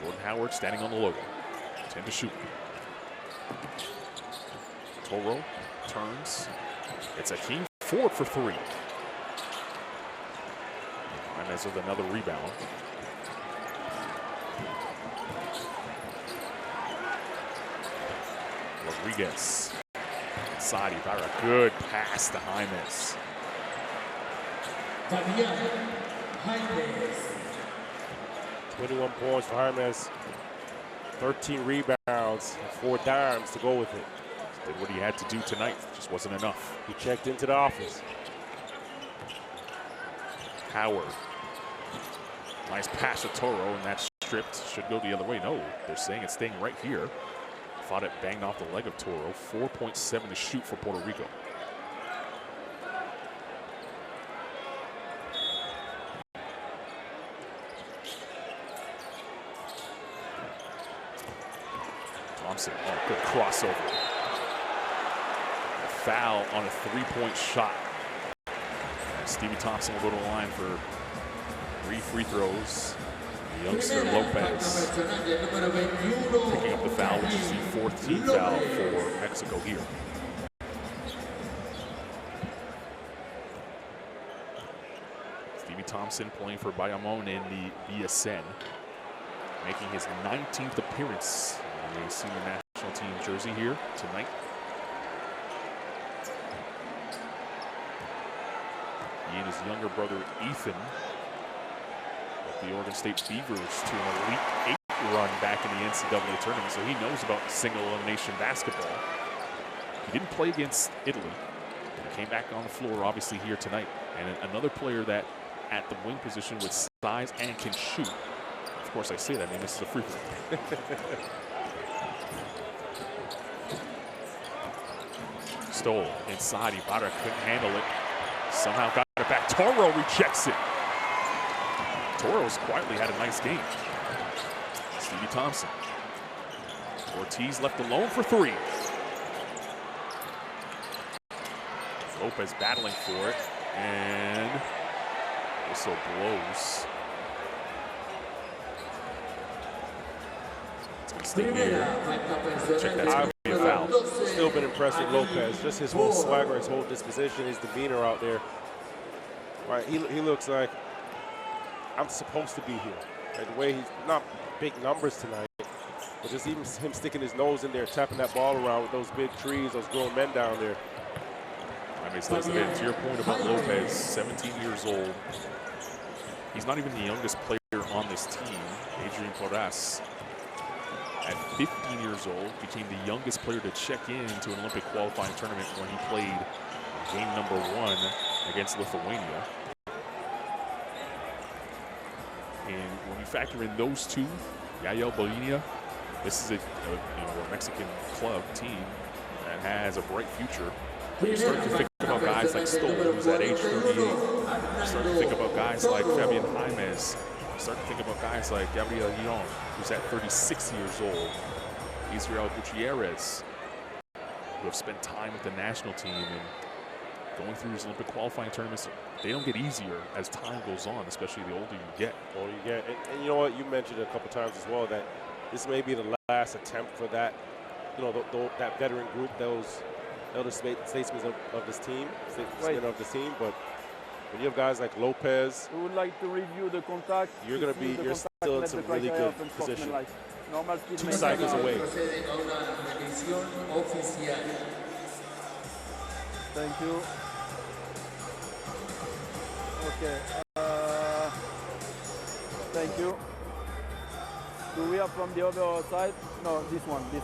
Jordan Howard standing on the logo. 10 to shoot. Toro turns. It's Akeem Ford for three. Jaimes with another rebound. Rodriguez. Inside Ibarra. Good pass to Jaimes. 21 points for Jaimes. 13 rebounds and 4 dimes to go with it. Did what he had to do tonight. Just wasn't enough. He checked into the office. Howard. Nice pass to Toro, and that's stripped. Should go the other way. No, they're saying it's staying right here. Thought it banged off the leg of Toro. 4.7 to shoot for Puerto Rico. Thompson, oh, good crossover. A foul on a three-point shot. Stevie Thompson will go to the line for 3 free throws. The youngster Lopez picking up the foul, which is the 4th team foul for Mexico here. Stevie Thompson playing for Bayamon in the BSN, making his 19th appearance in the senior national team jersey here tonight. He and his younger brother Ethan led the Oregon State Beavers to an Elite 8 run back in the NCAA tournament, so he knows about single elimination basketball. He didn't play against Italy. He came back on the floor, obviously, here tonight. And another player that at the wing position with size and can shoot. Of course, I say that. I mean, this is a free throw. Stoll inside. Ibarra couldn't handle it. Somehow got it back. Toro rejects it. Toro's quietly had a nice game. Stevie Thompson. Ortiz left alone for three. Lopez battling for it. And whistle blows. It's going to stay here. Check that's going to be a foul. Still been impressed with Lopez. Just his whole swagger, his whole disposition, his demeanor out there. Right, he looks like I'm supposed to be here. Right, the way he's not big numbers tonight, but just even him sticking his nose in there, tapping that ball around with those big trees, those grown men down there. I mean, to your point about Lopez, 17 years old. He's not even the youngest player on this team. Adrian Porras, at 15 years old, became the youngest player to check into an Olympic qualifying tournament when he played game number 1 against Lithuania. And when you factor in those two, Yael Bolinia, this is a Mexican club team that has a bright future. When you start to think about guys like Stoll, who's at age 38, you start to think about guys like Fabian Jaimes, you start to think about guys like Gabriel Leon, who's at 36 years old, Israel Gutierrez, who have spent time with the national team and going through these Olympic qualifying tournaments. They don't get easier as time goes on, especially the older you get. And you know what, you mentioned it a couple times as well, that this may be the last attempt for that, that veteran group, those elder statesmen of this team, but when you have guys like Lopez, we would like to review the contact. You're still in some really good position. 2 cycles away. Thank you. Okay. Thank you. Do we have from the other side? No, this one, please.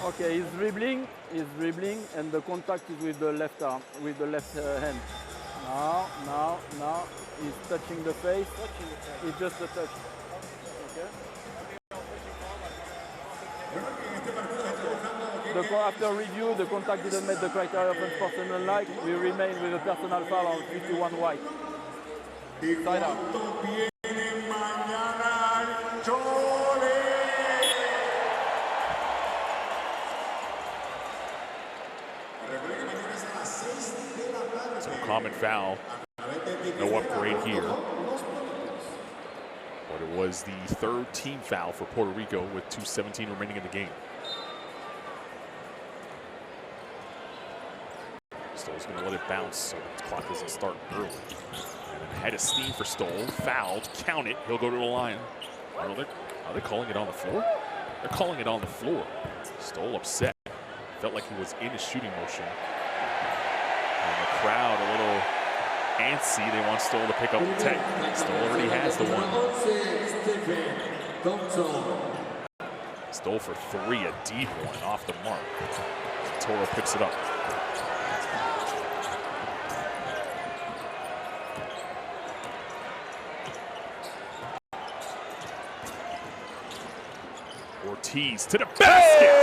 Okay, he's dribbling, and the contact is with the left arm, with the left hand. Now, he's touching the face. It's just a touch. Okay. After review, the contact didn't meet the criteria of unsportsmanlike. We remain with a personal foul on 51 white. Side out. Common foul, no upgrade here. But it was the 3rd team foul for Puerto Rico with 2:17 remaining in the game. Stoll's going to let it bounce so the clock doesn't start early. And then head of steam for Stoll, fouled, count it, he'll go to the line. Are they calling it on the floor? They're calling it on the floor. Stoll upset, felt like he was in a shooting motion. And the crowd a little antsy. They want Stoll to pick up the 10. Stoll already has the one. Stoll for 3, a deep one off the mark. Toro picks it up. Ortiz to the basket!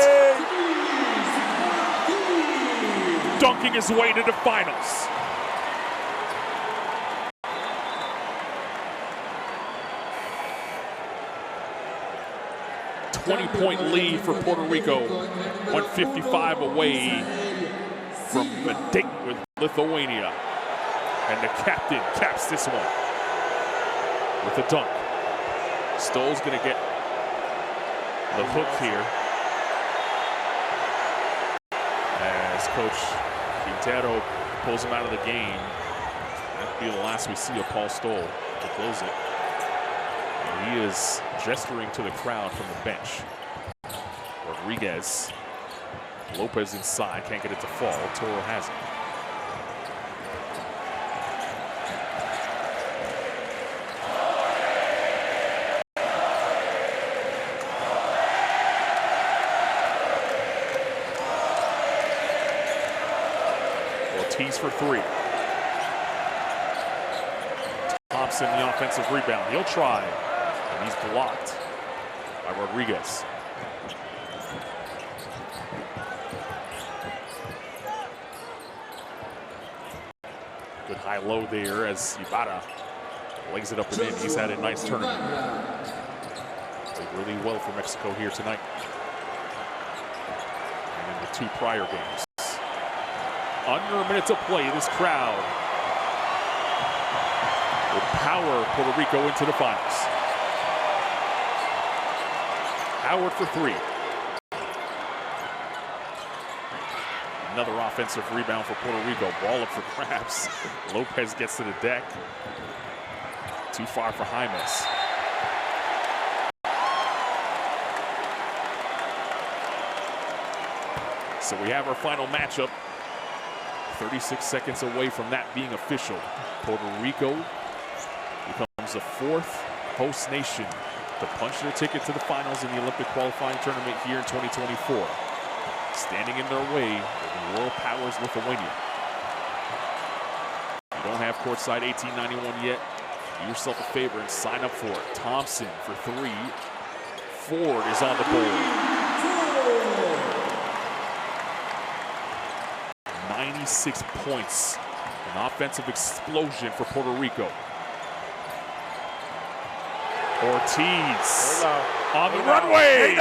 Dunking his way to the finals. A 20-point lead for Puerto Rico. 155 away from a date with Lithuania. And the captain caps this one with a dunk. Stoll's going to get the hook here. As Coach Quintero pulls him out of the game. That'll be the last we see of Paul Stoll to close it. And he is gesturing to the crowd from the bench. Rodriguez. Lopez inside, can't get it to fall. Toro has it. Ortiz for three. Thompson, the offensive rebound. He'll try, and he's blocked by Rodriguez. Good high-low there as Ibarra lays it up and in. He's had a nice tournament. Played really well for Mexico here tonight. And in the two prior games. Under a minute to play, this crowd will power Puerto Rico into the finals. Howard for three. Another offensive rebound for Puerto Rico. Ball up for grabs. Lopez gets to the deck. Too far for Jaimes. So we have our final matchup. 36 seconds away from that being official. Puerto Rico becomes the fourth host nation to punch their ticket to the finals in the Olympic qualifying tournament here in 2024. Standing in their way are the world powers Lithuania. If you don't have courtside 1891 yet, do yourself a favor and sign up for it. Thompson for three. Ford is on the board. 96 points. An offensive explosion for Puerto Rico. Ortiz on the runway.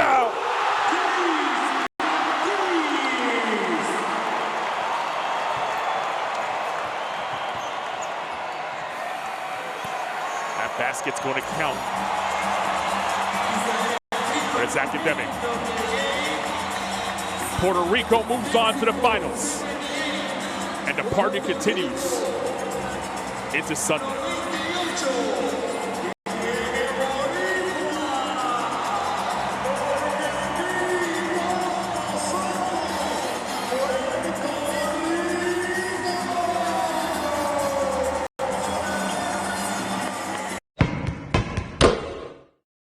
That basket's going to count. But it's academic. Puerto Rico moves on to the finals. And the party continues into Sunday.